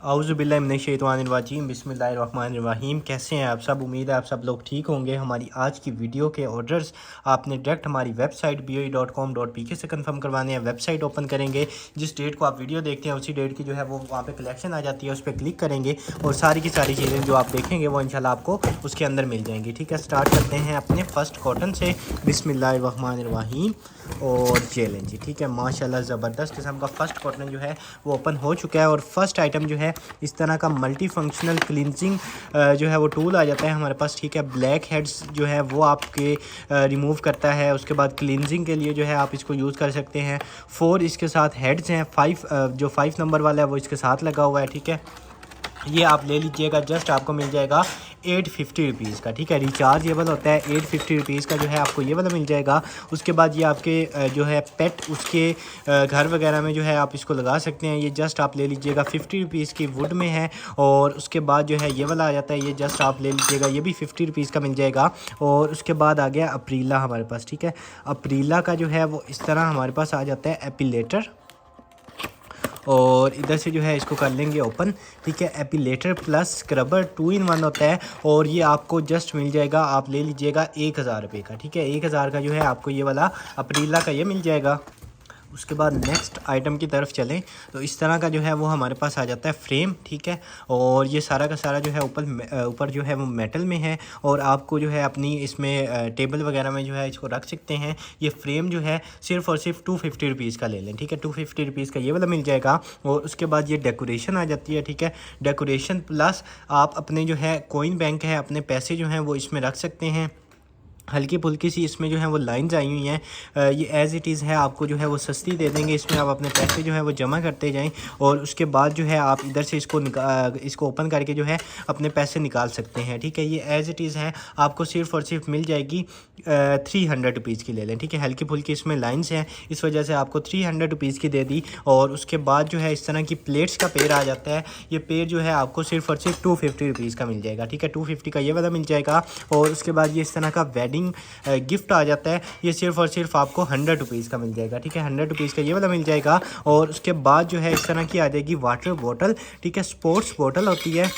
औज़ुबिल्लाहिमिनश्शैतानिर्रजीम बिस्मिल्लाहिर्रहमानिर्रहीम। कैसे हैं आप सब? उम्मीद है आप सब लोग ठीक होंगे। हमारी आज की वीडियो के ऑर्डर्स आपने डायरेक्ट हमारी वेबसाइट boe.com.pk से कंफर्म करवाने हैं। वेबसाइट ओपन करेंगे, जिस डेट को आप वीडियो देखते हैं उसी डेट की जो है वो वहाँ पे कलेक्शन आ जाती है। उस पर क्लिक करेंगे और सारी की सारी चीज़ें जो आप देखेंगे वो इंशाल्लाह आपको उसके अंदर मिल जाएंगी। ठीक है, स्टार्ट करते हैं अपने फर्स्ट कॉटन से। बिस्मिल्लाहिर्रहमानिर्रहीम और चैलेंज जी। ठीक है, माशाल्लाह ज़बरदस्त किस्म का फ़र्स्ट कॉटन जो है वो ओपन हो चुका है। और फर्स्ट आइटम जो है इस तरह का मल्टी फंक्शनल क्लिनजिंग जो है वो टूल आ जाता है हमारे पास। ठीक है, ब्लैक हेड्स जो है वो आपके रिमूव करता है। उसके बाद क्लिनजिंग के लिए जो है आप इसको यूज़ कर सकते हैं। 4 इसके साथ हेड्स हैं, 5 जो 5 नंबर वाला है वो इसके साथ लगा हुआ है। ठीक है, ये आप ले लीजिएगा, जस्ट आपको मिल जाएगा 850 रुपीज़ का। ठीक है, रिचार्जेबल होता है। 850 रुपीज़ का जो है आपको ये वाला मिल जाएगा। उसके बाद ये आपके जो है पेट उसके घर वगैरह में जो है आप इसको लगा सकते हैं। ये जस्ट आप ले लीजिएगा 50 रुपीज़ की वुड में है। और उसके बाद जो है ये वाला आ जाता है, ये जस्ट आप ले लीजिएगा, ये भी 50 रुपीज़ का मिल जाएगा। और उसके बाद आ गया अप्रीला हमारे पास। ठीक है, अप्रीला का जो है वो इस तरह हमारे पास आ जाता है एपिलेटर। और इधर से जो है इसको कर लेंगे ओपन। ठीक है, एपिलेटर प्लस स्क्रबर 2 in 1 होता है। और ये आपको जस्ट मिल जाएगा, आप ले लीजिएगा 1000 रुपये का। ठीक है, 1000 का जो है आपको ये वाला अप्रीला का ये मिल जाएगा। उसके बाद नेक्स्ट आइटम की तरफ चलें तो इस तरह का जो है वो हमारे पास आ जाता है फ्रेम। ठीक है, और ये सारा का सारा जो है ऊपर जो है वो मेटल में है। और आपको जो है अपनी इसमें टेबल वगैरह में जो है इसको रख सकते हैं। ये फ्रेम जो है सिर्फ़ और सिर्फ 250 रुपीज़ का ले लें। ठीक है, 250 रुपीज़ का ये वाला मिल जाएगा। और उसके बाद ये डेकोरेशन आ जाती है। ठीक है, डेकोरेशन प्लस आप अपने जो है कॉइन बैंक है, अपने पैसे जो हैं वो इसमें रख सकते हैं। हल्की फुल्की सी इसमें जो है वो लाइंस आई हुई हैं। ये एज़ इट इज़ है, आपको जो है वो सस्ती दे देंगे। इसमें आप अपने पैसे जो है वो जमा करते जाएं। और उसके बाद जो है आप इधर से इसको ओपन करके जो है अपने पैसे निकाल सकते हैं। ठीक है, ये एज़ इट इज़ है, आपको सिर्फ़ और सिर्फ मिल जाएगी 300 रुपीज़ की ले लें। ठीक है, हल्की फुल्की इसमें लाइन्स हैं, इस वजह से आपको 300 रुपीज़ की दे दी। और उसके बाद जो है इस तरह की प्लेट्स का पेड़ आ जाता है। ये पेड़ जो है आपको सिर्फ़ और सिर्फ 250 रुपीज़ का मिल जाएगा। ठीक है, 250 का ये वाला मिल जाएगा। और उसके बाद ये इस तरह का वेडिंग गिफ्ट आ जाता है, ये सिर्फ और सिर्फ आपको 100 रुपीज़ का मिल जाएगा। ठीक है, 100 रुपीज़ का ये वाला मिल जाएगा। और उसके बाद जो है इस तरह की आ जाएगी वाटर बॉटल। ठीक है, स्पोर्ट्स बॉटल होती है।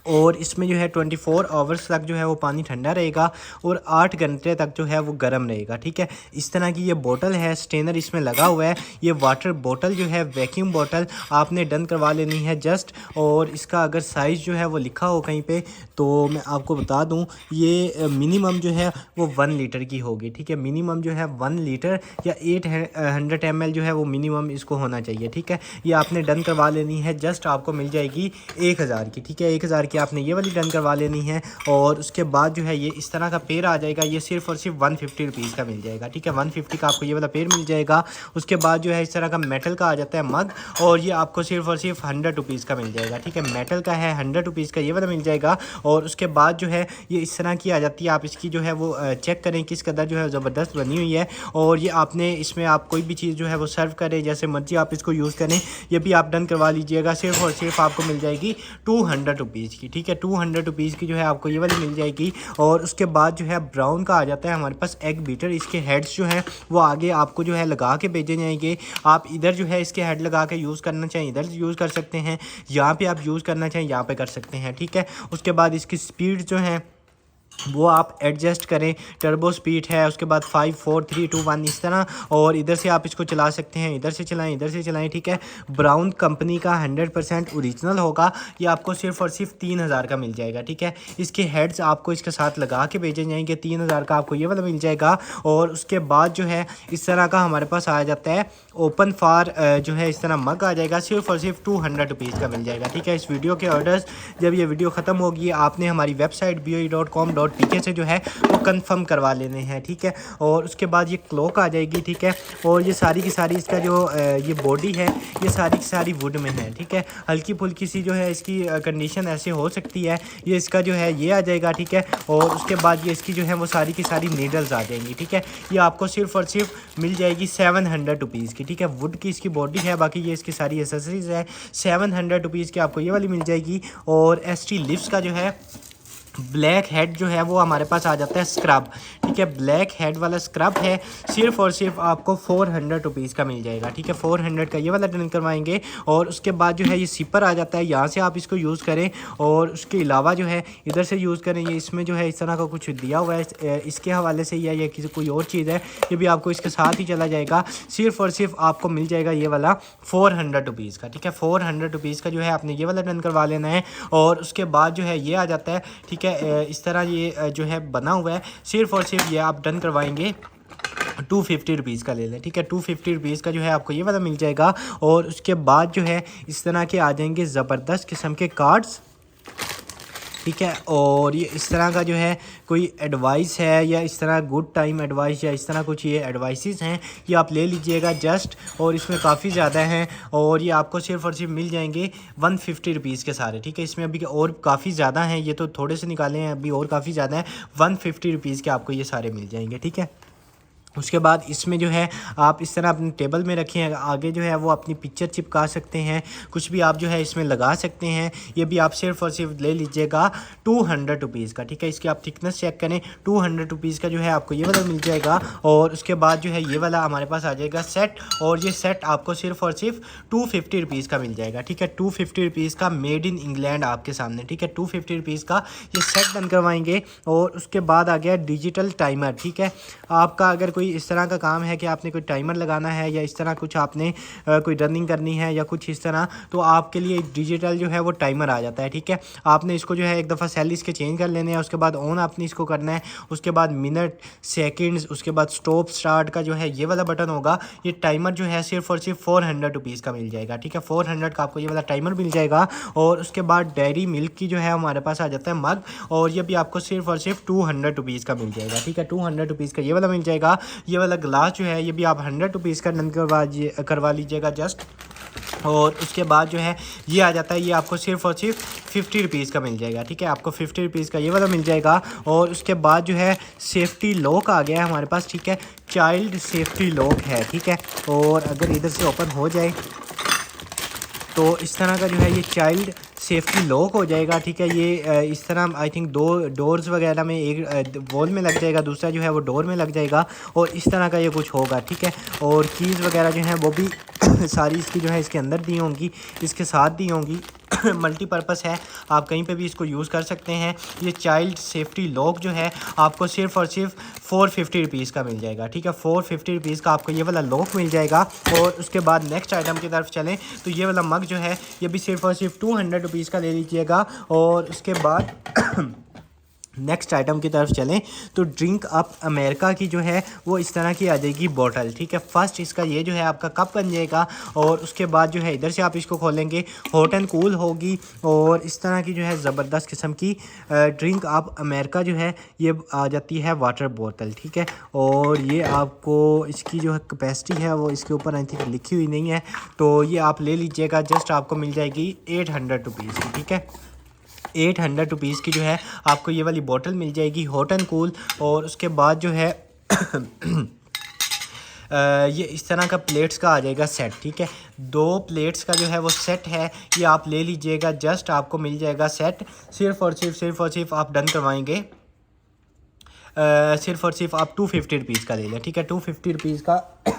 और इसमें जो है 24 आवर्स तक जो है वो पानी ठंडा रहेगा और 8 घंटे तक जो है वो गर्म रहेगा। ठीक है, इस तरह की ये बोतल है, स्टेनर इसमें लगा हुआ है। ये वाटर बोतल जो है वैक्यूम बोतल आपने डन करवा लेनी है जस्ट। और इसका अगर साइज़ जो है वो लिखा हो कहीं पे तो मैं आपको बता दूं, ये मिनिमम जो है वो 1 लीटर की होगी। ठीक है, मिनिमम जो है 1 लीटर या 800 ml जो है वो मिनिमम इसको होना चाहिए। ठीक है, ये आपने डन करवा लेनी है, जस्ट आपको मिल जाएगी 1000 की। ठीक है, 1000 की आपने ये वाली डन करवा लेनी है। और उसके बाद जो है ये इस तरह का पेड़ आ जाएगा, ये सिर्फ और सिर्फ 150 रुपीज़ का मिल जाएगा। ठीक है, 150 का आपको ये वाला पेड़ मिल जाएगा। उसके बाद जो है इस तरह का मेटल का आ जाता है मग, और ये आपको सिर्फ और सिर्फ 100 रुपीज़ का मिल जाएगा। ठीक है, मेटल का है, 100 रुपीज़ का ये वाला मिल जाएगा। और उसके बाद जो है ये इस तरह की आ जाती है, आप इसकी जो है वो चेक करें किस कदर जो है ज़बरदस्त बनी हुई है। और ये आपने इसमें आप कोई भी चीज़ जो है वो सर्व करें, जैसे मर्जी आप इसको यूज़ करें, ये भी आप डन करवा लीजिएगा। सिर्फ और सिर्फ आपको मिल जाएगी 200 रुपीज़ की। ठीक है, 200 रुपीज़ की जो है आपको ये वाली मिल जाएगी। और उसके बाद जो है ब्राउन का आ जाता है हमारे पास एग बीटर। इसके हेड्स जो हैं वो आगे आपको जो है लगा के भेजे जाएंगे। आप इधर जो है इसके हेड लगा के यूज़ करना चाहें इधर यूज़ कर सकते हैं, यहाँ पे आप यूज़ करना चाहें यहाँ पे कर सकते हैं। ठीक है, उसके बाद इसकी स्पीड जो है वो आप एडजस्ट करें। टर्बो स्पीड है, उसके बाद 5 4 3 2 1 इस तरह। और इधर से आप इसको चला सकते हैं, इधर से चलाएं इधर से चलाएं। ठीक है, ब्राउन कंपनी का 100% ओरिजिनल होगा। ये आपको सिर्फ और सिर्फ 3000 का मिल जाएगा। ठीक है, इसके हेड्स आपको इसके साथ लगा के भेजे जाएंगे, 3000 का आपको ये वाला मिल जाएगा। और उसके बाद जो है इस तरह का हमारे पास आ जाता है ओपन फार जो है इस तरह मग आ जाएगा, सिर्फ और सिर्फ 200 रुपीज़ का मिल जाएगा। ठीक है, इस वीडियो के ऑर्डर्स जब ये वीडियो ख़त्म होगी आपने हमारी वेबसाइट boe.com.pk से जो है वो कंफर्म करवा लेने हैं। ठीक है, और उसके बाद ये क्लॉक आ जाएगी। ठीक है, और ये सारी की सारी इसका जो ये बॉडी है ये सारी की सारी वुड में है। ठीक है, हल्की फुल्की सी जो है इसकी कंडीशन ऐसे हो सकती है। ये इसका जो है ये आ जाएगा। ठीक है, और उसके बाद ये इसकी जो है वो सारी की सारी नीडल्स आ जाएंगी। ठीक है, ये आपको सिर्फ और सिर्फ मिल जाएगी 700 रुपीज़ की। ठीक है, वुड की इसकी बॉडी है, बाकी ये इसकी सारी एसेसरीज है। 700 रुपीज़ की आपको ये वाली मिल जाएगी। और ST लिप्स का जो है ब्लैक हेड जो है वो हमारे पास आ जाता है स्क्रब, ठीक है। ब्लैक हेड वाला स्क्रब है, सिर्फ और सिर्फ आपको 400 रुपीज़ का मिल जाएगा, ठीक है। 400 का ये वाला डन करवाएंगे। और उसके बाद जो है ये सिपर आ जाता है, यहाँ से आप इसको यूज़ करें और उसके अलावा जो है इधर से यूज़ करें। ये इसमें जो है इस तरह का कुछ दिया हुआ है, इसके हवाले से या किसी कोई और चीज़ है, ये भी आपको इसके साथ ही चला जाएगा। सिर्फ और सिर्फ आपको मिल जाएगा ये वाला 400 रुपीज़ का, ठीक है। 400 रुपीज़ का जो है आपने ये वाला डन करवा लेना है। और उसके बाद जो है ये आ जाता है, ठीक है। इस तरह ये जो है बना हुआ है, सिर्फ और सिर्फ ये आप डन करवाएंगे 250 रुपीज़ का ले लें, ठीक है। 250 रुपीज़ का जो है आपको ये वाला मिल जाएगा। और उसके बाद जो है इस तरह के आ जाएंगे ज़बरदस्त किस्म के कार्ड्स, ठीक है। और ये इस तरह का जो है कोई एडवाइस है या इस तरह गुड टाइम एडवाइस या इस तरह कुछ ये एडवाइसेस हैं, ये आप ले लीजिएगा जस्ट। और इसमें काफ़ी ज़्यादा हैं और ये आपको सिर्फ और सिर्फ मिल जाएंगे 150 रुपीज़ के सारे, ठीक है। इसमें अभी और काफ़ी ज़्यादा हैं, ये तो थोड़े से निकाले हैं, अभी और काफ़ी ज़्यादा हैं। 150 रुपीज़ के आपको ये सारे मिल जाएंगे, ठीक है। उसके बाद इसमें जो है आप इस तरह अपने टेबल में रखें, आगे जो है वो अपनी पिक्चर चिपका सकते हैं, कुछ भी आप जो है इसमें लगा सकते हैं। ये भी आप सिर्फ और सिर्फ ले लीजिएगा 200 रुपीज़ का, ठीक है। इसकी आप थिकनेस चेक करें, 200 रुपीज़ का जो है आपको ये वाला मिल जाएगा। और उसके बाद जो है ये वाला हमारे पास आ जाएगा सेट, और ये सेट आपको सिर्फ और सिर्फ 250 रुपीज़ का मिल जाएगा, ठीक है। 250 रुपीज़ का मेड इन इंग्लैंड आपके सामने, ठीक है। 250 रुपीज़ का ये सेट डन करवाएंगे। और उसके बाद आ गया डिजिटल टाइमर, ठीक है। आपका अगर कोई इस तरह का काम है कि आपने कोई टाइमर लगाना है या इस तरह कुछ आपने कोई रनिंग करनी है या कुछ इस तरह, तो आपके लिए डिजिटल जो है वो टाइमर आ जाता है, ठीक है। आपने इसको जो है एक दफ़ा सेल इसके चेंज कर लेने हैं, उसके बाद ऑन आपने इसको करना है, उसके बाद मिनट सेकंड्स, उसके बाद स्टॉप स्टार्ट का जो है ये वाला बटन होगा। ये टाइमर जो है सिर्फ और सिर्फ 400 रुपीज़ का मिल जाएगा, ठीक है। 400 का आपको ये वाला टाइमर मिल जाएगा। और उसके बाद डेयरी मिल्क की जो है हमारे पास आ जाता है मग, और ये भी आपको सिर्फ और सिर्फ 200 रुपीज़ का मिल जाएगा, ठीक है। 200 रुपीज़ का ये वाला मिल जाएगा। ये वाला ग्लास जो है ये भी आप 100 रुपीज़ का डन करवा लीजिएगा जस्ट। और उसके बाद जो है ये आ जाता है, ये आपको सिर्फ और सिर्फ 50 रुपीज़ का मिल जाएगा, ठीक है। आपको 50 रुपीज़ का ये वाला मिल जाएगा। और उसके बाद जो है सेफ्टी लॉक आ गया है हमारे पास, ठीक है। चाइल्ड सेफ्टी लॉक है, ठीक है। और अगर इधर से ओपन हो जाए तो इस तरह का जो है ये चाइल्ड सेफ्टी लॉक हो जाएगा, ठीक है। ये इस तरह आई थिंक दो डोर्स वगैरह में, एक वॉल में लग जाएगा, दूसरा जो है वो डोर में लग जाएगा। और इस तरह का ये कुछ होगा, ठीक है। और कीज़ वगैरह जो हैं वो भी सारी इसकी जो है इसके अंदर दी होंगी, इसके साथ दी होंगी। मल्टीपर्पज़ है, आप कहीं पे भी इसको यूज़ कर सकते हैं। ये चाइल्ड सेफ्टी लॉक जो है आपको सिर्फ और सिर्फ 450 रुपीज़ का मिल जाएगा, ठीक है। 450 रुपीज़ का आपको ये वाला लॉक मिल जाएगा। और उसके बाद नेक्स्ट आइटम की तरफ चलें तो ये वाला मग जो है ये भी सिर्फ और सिर्फ 200 रुपीज़ का ले लीजिएगा। और उसके बाद नेक्स्ट आइटम की तरफ चलें तो ड्रिंक अप अमेरिका की जो है वो इस तरह की आ जाएगी बॉटल, ठीक है। फर्स्ट इसका ये जो है आपका कप बन जाएगा। और उसके बाद जो है इधर से आप इसको खोलेंगे, हॉट एंड कूल होगी। और इस तरह की जो है ज़बरदस्त किस्म की ड्रिंक अप अमेरिका जो है ये आ जाती है वाटर बोतल, ठीक है। और ये आपको इसकी जो है कैपेसिटी है वो इसके ऊपर आई थिंक लिखी हुई नहीं है, तो ये आप ले लीजिएगा जस्ट। आपको मिल जाएगी 800 रुपीज़ की, ठीक है। 800 रुपीज़ की जो है आपको ये वाली बोतल मिल जाएगी हॉट एंड कूल। और उसके बाद जो है ये इस तरह का प्लेट्स का आ जाएगा सेट, ठीक है। 2 प्लेट्स का जो है वो सेट है, ये आप ले लीजिएगा जस्ट। आपको मिल जाएगा सेट, सिर्फ और सिर्फ आप डन करवाएंगे सिर्फ और सिर्फ आप 250 रुपीज़ का ले लें, ठीक है। 250 रुपीज़ का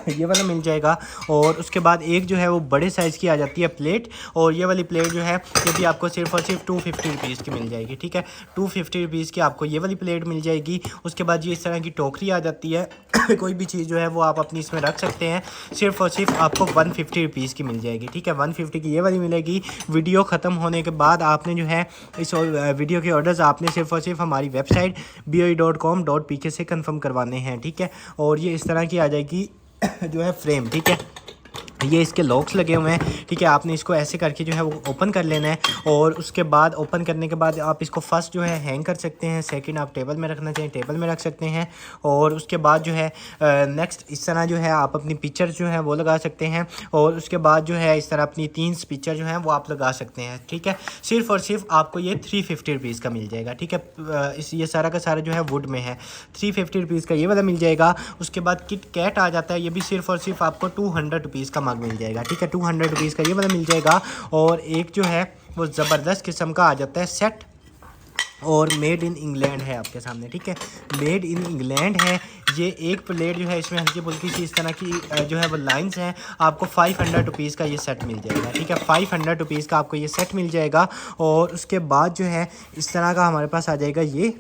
ये वाला मिल जाएगा। और उसके बाद एक जो है वो बड़े साइज़ की आ जाती है प्लेट, और ये वाली प्लेट जो है ये भी आपको सिर्फ और सिर्फ 250 रुपीज़ की मिल जाएगी, ठीक है। 250 रुपीज़ की आपको ये वाली प्लेट मिल जाएगी। उसके बाद ये इस तरह की टोकरी आ जाती है कोई भी चीज़ जो है वो आप अपनी इसमें रख सकते हैं, सिर्फ और सिर्फ आपको 150 रुपीज़ की मिल जाएगी, ठीक है। 150 की ये वाली मिलेगी। वीडियो ख़त्म होने के बाद आपने जो है इस वीडियो के ऑर्डर्स आपने सिर्फ और सिर्फ हमारी वेबसाइट BOE.com.pk से कंफर्म करवाने हैं, ठीक है। और ये इस तरह की आ जाएगी जो है फ्रेम, ठीक है। ये इसके लॉक्स लगे हुए हैं, ठीक है। आपने इसको ऐसे करके जो है वो ओपन कर लेना है। और उसके बाद ओपन करने के बाद आप इसको फर्स्ट जो है हैंग कर सकते हैं, सेकंड आप टेबल में रखना चाहिए टेबल में रख सकते हैं। और उसके बाद जो है नेक्स्ट इस तरह जो है आप अपनी पिक्चर जो है वो लगा सकते हैं। और उसके बाद जो है इस तरह अपनी 3 पिक्चर जो हैं वो आप लगा सकते हैं, ठीक है। सिर्फ और सिर्फ आपको ये 350 रुपीज़ का मिल जाएगा, ठीक है। ये सारा का सारा जो है वुड में है, 350 रुपीज़ का ये वाला मिल जाएगा। उसके बाद किट कैट आ जाता है, ये भी सिर्फ और सिर्फ आपको 200 रुपीज़ का मग मिल जाएगा, ठीक है। 200 रुपीज़ का ये वाला मिल जाएगा। और एक जो है वो ज़बरदस्त किस्म का आ जाता है सेट, और मेड इन इंग्लैंड है आपके सामने, ठीक है, मेड इन इंग्लैंड है। ये एक प्लेट जो है इसमें हल्की फुल्की सी इस तरह की जो है वो लाइंस हैं। आपको 500 रुपीज़ का ये सेट मिल जाएगा, ठीक है, 500 रुपीज़ का आपको ये सेट मिल जाएगा। और उसके बाद जो है इस तरह का हमारे पास आ जाएगा ये,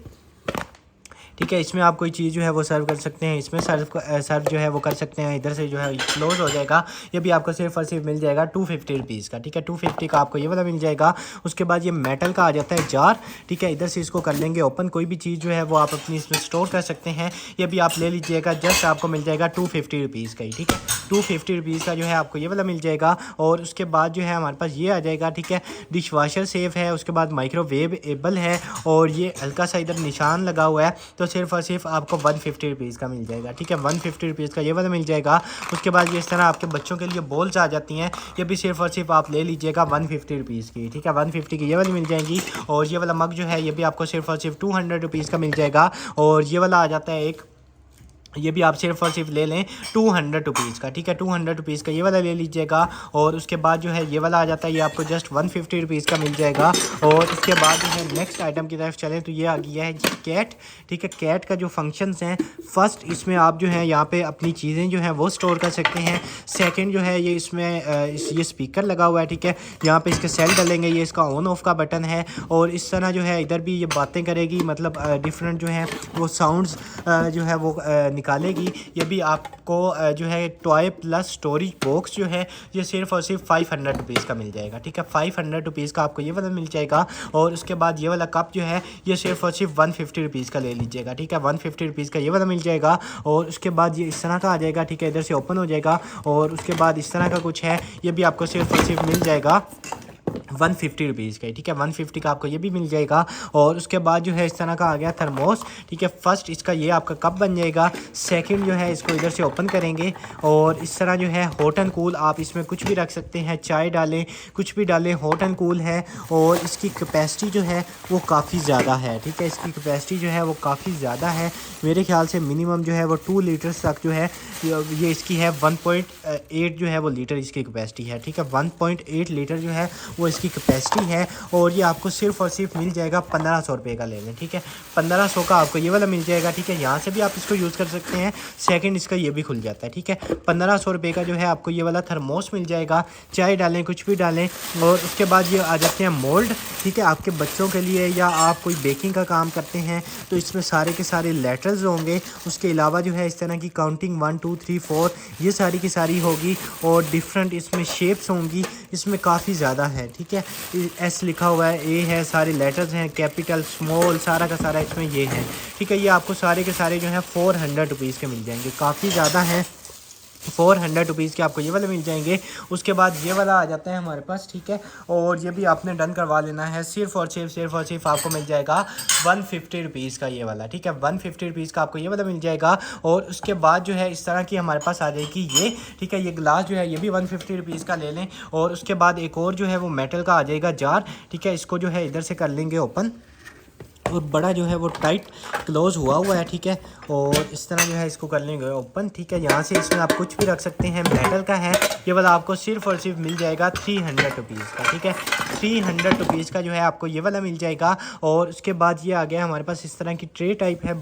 ठीक है। इसमें आप कोई चीज़ जो है वो सर्व कर सकते हैं, इसमें सर्व जो है वो कर सकते हैं। इधर से जो है क्लोज हो जाएगा। ये भी आपको सिर्फ और सिर्फ मिल जाएगा 250 रुपीज़ का, ठीक है, 250 का आपको ये वाला मिल जाएगा। उसके बाद ये मेटल का आ जाता है जार, ठीक है। इधर से इसको कर लेंगे ओपन। कोई भी चीज़ जो है वो आप अपनी इसमें स्टोर कर सकते हैं। ये भी आप ले लीजिएगा, जस्ट आपको मिल जाएगा 250 रुपीज़ का ही, ठीक है, 250 रुपीज़ का जो है आपको ये वाला मिल जाएगा। और उसके बाद जो है हमारे पास ये आ जाएगा, ठीक है, डिश वाशर सेफ है। उसके बाद माइक्रोवेव एबल है और ये हल्का सा इधर निशान लगा हुआ है, तो सिर्फ और सिर्फ आपको 150 रुपीज़ का मिल जाएगा, ठीक है, 150 रुपीज़ का ये वाला मिल जाएगा। उसके बाद ये इस तरह आपके बच्चों के लिए बॉल्स आ जाती हैं, ये भी सिर्फ और सिर्फ आप ले लीजिएगा 150 रुपीज़ की, ठीक है, 150 की ये वाली मिल जाएंगी। और ये वाला मग जो है ये भी आपको सिर्फ और सिर्फ 200 रुपीज़ का मिल जाएगा। और ये वाला आ जाता है एक, ये भी आप सिर्फ और सिर्फ ले लें 200 रुपीज़ का, ठीक है, 200 रुपीज़ का ये वाला ले लीजिएगा। और उसके बाद जो है ये वाला आ जाता है, ये आपको जस्ट 150 रुपीज़ का मिल जाएगा। और उसके बाद जो है नेक्स्ट आइटम की तरफ चलें तो ये आ गया है जी कैट, ठीक है। कैट का जो फंक्शंस हैं, फर्स्ट इसमें आप जो है यहाँ पे अपनी चीज़ें जो हैं वो स्टोर कर सकते हैं। सेकंड जो है ये इसमें ये स्पीकर लगा हुआ है, ठीक है, यहाँ पे इसके सेल डलेंगे, ये इसका ऑन ऑफ का बटन है। और इस तरह जो है इधर भी ये बातें करेगी, मतलब डिफरेंट जो है वो साउंड्स जो है वो निकालेगी। ये भी आपको जो है टॉय प्लस स्टोरेज बॉक्स जो है ये सिर्फ और सिर्फ 500 रुपीज़ का मिल जाएगा, ठीक है, 500 रुपीज़ का आपको ये वाला मिल जाएगा। और उसके बाद ये वाला कप जो है ये सिर्फ और सिर्फ 150 रुपीज़ का ले लीजिएगा, ठीक है, 150 रुपीज़ का ये वाला मिल जाएगा। और उसके बाद ये इस तरह का आ जाएगा, ठीक है, इधर से ओपन हो जाएगा। और उसके बाद इस तरह का कुछ है, ये भी आपको सिर्फ और सिर्फ मिल जाएगा 150 रुपीज़ का, ठीक है, 150 का आपको ये भी मिल जाएगा। और उसके बाद जो है इस तरह का आ गया थर्मोस, ठीक है, फर्स्ट इसका ये आपका कप बन जाएगा। सेकंड जो है इसको इधर से ओपन करेंगे और इस तरह जो है हॉट एंड कूल, आप इसमें कुछ भी रख सकते हैं, चाय डालें, कुछ भी डालें, हॉट एंड कूल है। और इसकी कैपेसिटी जो है वो काफ़ी ज़्यादा है, ठीक है, इसकी कैपेसिटी जो है वो काफ़ी ज़्यादा है। मेरे ख्याल से मिनिमम जो है वो 2 लीटर्स तक जो है ये इसकी है। 1.8 जो है वो लीटर इसकी कैपेसिटी है, ठीक है, 1.8 लीटर जो है वो इसकी कैपेसिटी है। और ये आपको सिर्फ और सिर्फ मिल जाएगा 1500 रुपये का ले लें, ठीक है, 1500 का आपको ये वाला मिल जाएगा, ठीक है। यहाँ से भी आप इसको यूज़ कर सकते हैं। सेकंड इसका ये भी खुल जाता है, ठीक है, 1500 रुपये का जो है आपको ये वाला थर्मोस मिल जाएगा। चाय डालें, कुछ भी डालें। और उसके बाद ये आ जाते हैं मोल्ड, ठीक है, आपके बच्चों के लिए या आप कोई बेकिंग का काम करते हैं तो इसमें सारे के सारे लेटर्स होंगे। उसके अलावा जो है इस तरह की काउंटिंग 1 2 3 4 ये सारी की सारी होगी। और डिफरेंट इसमें शेप्स होंगी, इसमें काफ़ी ज़्यादा है, ठीक है, एस लिखा हुआ है, ए है, सारे लेटर्स हैं, कैपिटल स्मॉल सारा का सारा इसमें ये है, ठीक है। ये आपको सारे के सारे जो है 400 रुपीज़ के मिल जाएंगे, काफ़ी ज़्यादा हैं, 400 रुपीज़ के आपको ये वाले मिल जाएंगे। उसके बाद ये वाला आ जाता है हमारे पास, ठीक है, और ये भी आपने डन करवा लेना है। सिर्फ और सिर्फ आपको मिल जाएगा 150 रुपीज़ का ये वाला, ठीक है, 150 रुपीज़ का आपको ये वाला मिल जाएगा। और उसके बाद जो है इस तरह की हमारे पास आ जाएगी ये, ठीक है, ये गिलास जो है ये भी 150 रुपीज़ का ले लें। और उसके बाद एक और जो है वो मेटल का आ जाएगा जार, ठीक है, इसको जो है इधर से कर लेंगे ओपन और बड़ा जो है वो टाइट क्लोज हुआ है, ठीक है। और इस तरह जो है इसको कर लेंगे ओपन, ठीक है। यहाँ से इसमें आप कुछ भी रख सकते हैं, मेटल का है ये वाला, आपको सिर्फ और सिर्फ मिल जाएगा 300 रुपीज़ का, ठीक है, 300 रुपीज़ का जो है आपको ये वाला मिल जाएगा। और उसके बाद ये आ गया हमारे पास इस तरह की ट्रे टाइप है,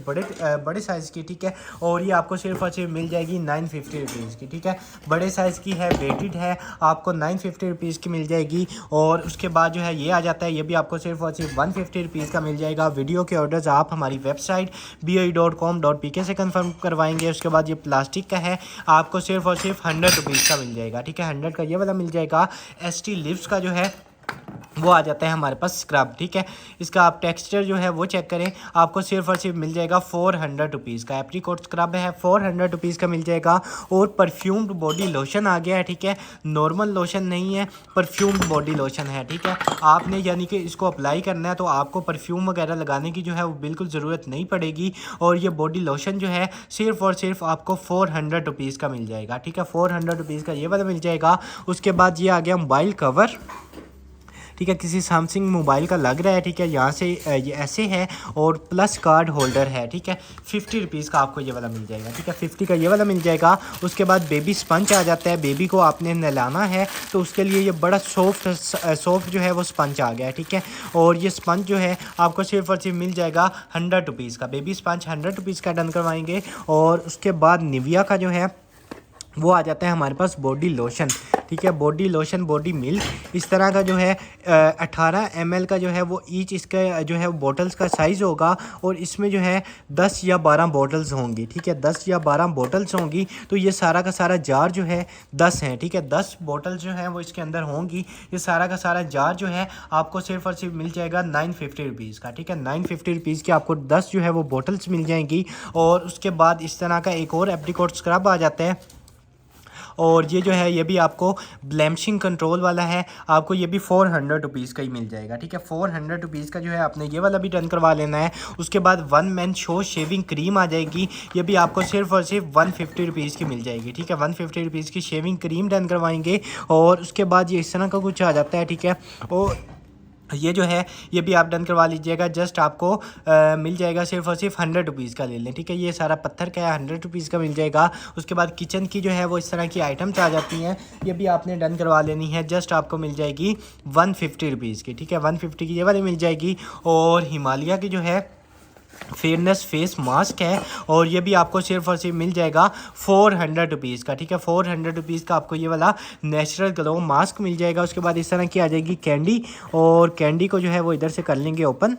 बड़े साइज़ की, ठीक है। और ये आपको सिर्फ और सिर्फ मिल जाएगी 950 रुपीज़ की, ठीक है, बड़े साइज़ की है, वेटेड है, आपको 950 रुपीज़ की मिल जाएगी। और उसके बाद जो है ये आ जाता है, ये भी आपको सिर्फ और सिर्फ 150 रुपीज़ का मिल जाएगा। वीडियो के ऑर्डर्स आप हमारी वेबसाइट BOE.com.pk से कंफर्म करवाएंगे। उसके बाद ये प्लास्टिक का है, आपको सिर्फ और सिर्फ 100 रुपीज़ का मिल जाएगा, ठीक है, 100 का ये वाला मिल जाएगा। ST लिप्स का जो है वो आ जाता है हमारे पास स्क्रब, ठीक है, इसका आप टेक्सचर जो है वो चेक करें, आपको सिर्फ और सिर्फ मिल जाएगा 400 रुपीज़ का। एप्रीकोट स्क्रब है, 400 रुपीज़ का मिल जाएगा। और परफ्यूम्ड बॉडी लोशन आ गया है, ठीक है, नॉर्मल लोशन नहीं है, परफ्यूम्ड बॉडी लोशन है, ठीक है। आपने यानी कि इसको अप्लाई करना है तो आपको परफ्यूम वगैरह लगाने की जो है वो बिल्कुल ज़रूरत नहीं पड़ेगी। और ये बॉडी लोशन जो है सिर्फ और सिर्फ आपको 400 रुपीज़ का मिल जाएगा, ठीक है, 400 रुपीज़ का ये वाला मिल जाएगा। उसके बाद ये आ गया मोबाइल कवर, ठीक है, किसी सैमसंग मोबाइल का लग रहा है। ठीक है, यहाँ से ये ऐसे है और प्लस कार्ड होल्डर है। ठीक है, 50 रुपीज़ का आपको ये वाला मिल जाएगा। ठीक है, 50 का ये वाला मिल जाएगा। उसके बाद बेबी स्पंज आ जाता है। बेबी को आपने नहलाना है तो उसके लिए ये बड़ा सॉफ्ट जो है वो स्पंज आ गया है। ठीक है, और ये स्पंज जो है आपको सिर्फ और सिर्फ मिल जाएगा 100 रुपीज़ का। बेबी स्पंज 100 रुपीज़ का डन करवाएंगे। और उसके बाद निविया का जो है वो आ जाता है हमारे पास बॉडी लोशन। ठीक है, बॉडी लोशन, बॉडी मिल्क, इस तरह का जो है 18 ml का जो है वो ईच इसका जो है बॉटल्स का साइज़ होगा। और इसमें जो है 10 या 12 बॉटल्स होंगी। ठीक है, 10 या 12 बॉटल्स होंगी। तो ये सारा का सारा जार जो है 10 हैं। ठीक है, 10 बॉटल्स जो हैं वो इसके अंदर होंगी। ये सारा का सारा जार जो है आपको सिर्फ और सिर्फ मिल जाएगा 950 रुपीज़ का। ठीक है, 950 रुपीज़ की आपको 10 जो है वो बॉटल्स मिल जाएंगी। और उसके बाद इस तरह का एक और एप्रिकॉट स्क्रब आ जाता है। और ये जो है ये भी आपको ब्लैमिशिंग कंट्रोल वाला है। आपको ये भी 400 रुपीज़ का ही मिल जाएगा। ठीक है, 400 रुपीज़ का जो है आपने ये वाला भी डन करवा लेना है। उसके बाद 1 मैन शो शेविंग क्रीम आ जाएगी। ये भी आपको सिर्फ और सिर्फ 150 रुपीज़ की मिल जाएगी। ठीक है, 150 रुपीज़ की शेविंग क्रीम डन करवाएंगे। और उसके बाद ये इस तरह का कुछ आ जाता है। ठीक है, और ये जो है ये भी आप डन करवा लीजिएगा। जस्ट आपको मिल जाएगा सिर्फ और सिर्फ 100 रुपीज़ का ले लें। ठीक है, ये सारा पत्थर का है, 100 रुपीज़ का मिल जाएगा। उसके बाद किचन की जो है वो इस तरह की आइटम्स आ जाती हैं। ये भी आपने डन करवा लेनी है। जस्ट आपको मिल जाएगी 150 रुपीज़ की। ठीक है, 150 की ये वाली मिल जाएगी। और हिमालय की जो है फेयरनेस फेस मास्क है और ये भी आपको सिर्फ और सिर्फ मिल जाएगा 400 रुपीज़ का। ठीक है, 400 रुपीज़ का आपको ये वाला नेचुरल ग्लो मास्क मिल जाएगा। उसके बाद इस तरह की आ जाएगी कैंडी। और कैंडी को जो है वो इधर से कर लेंगे ओपन।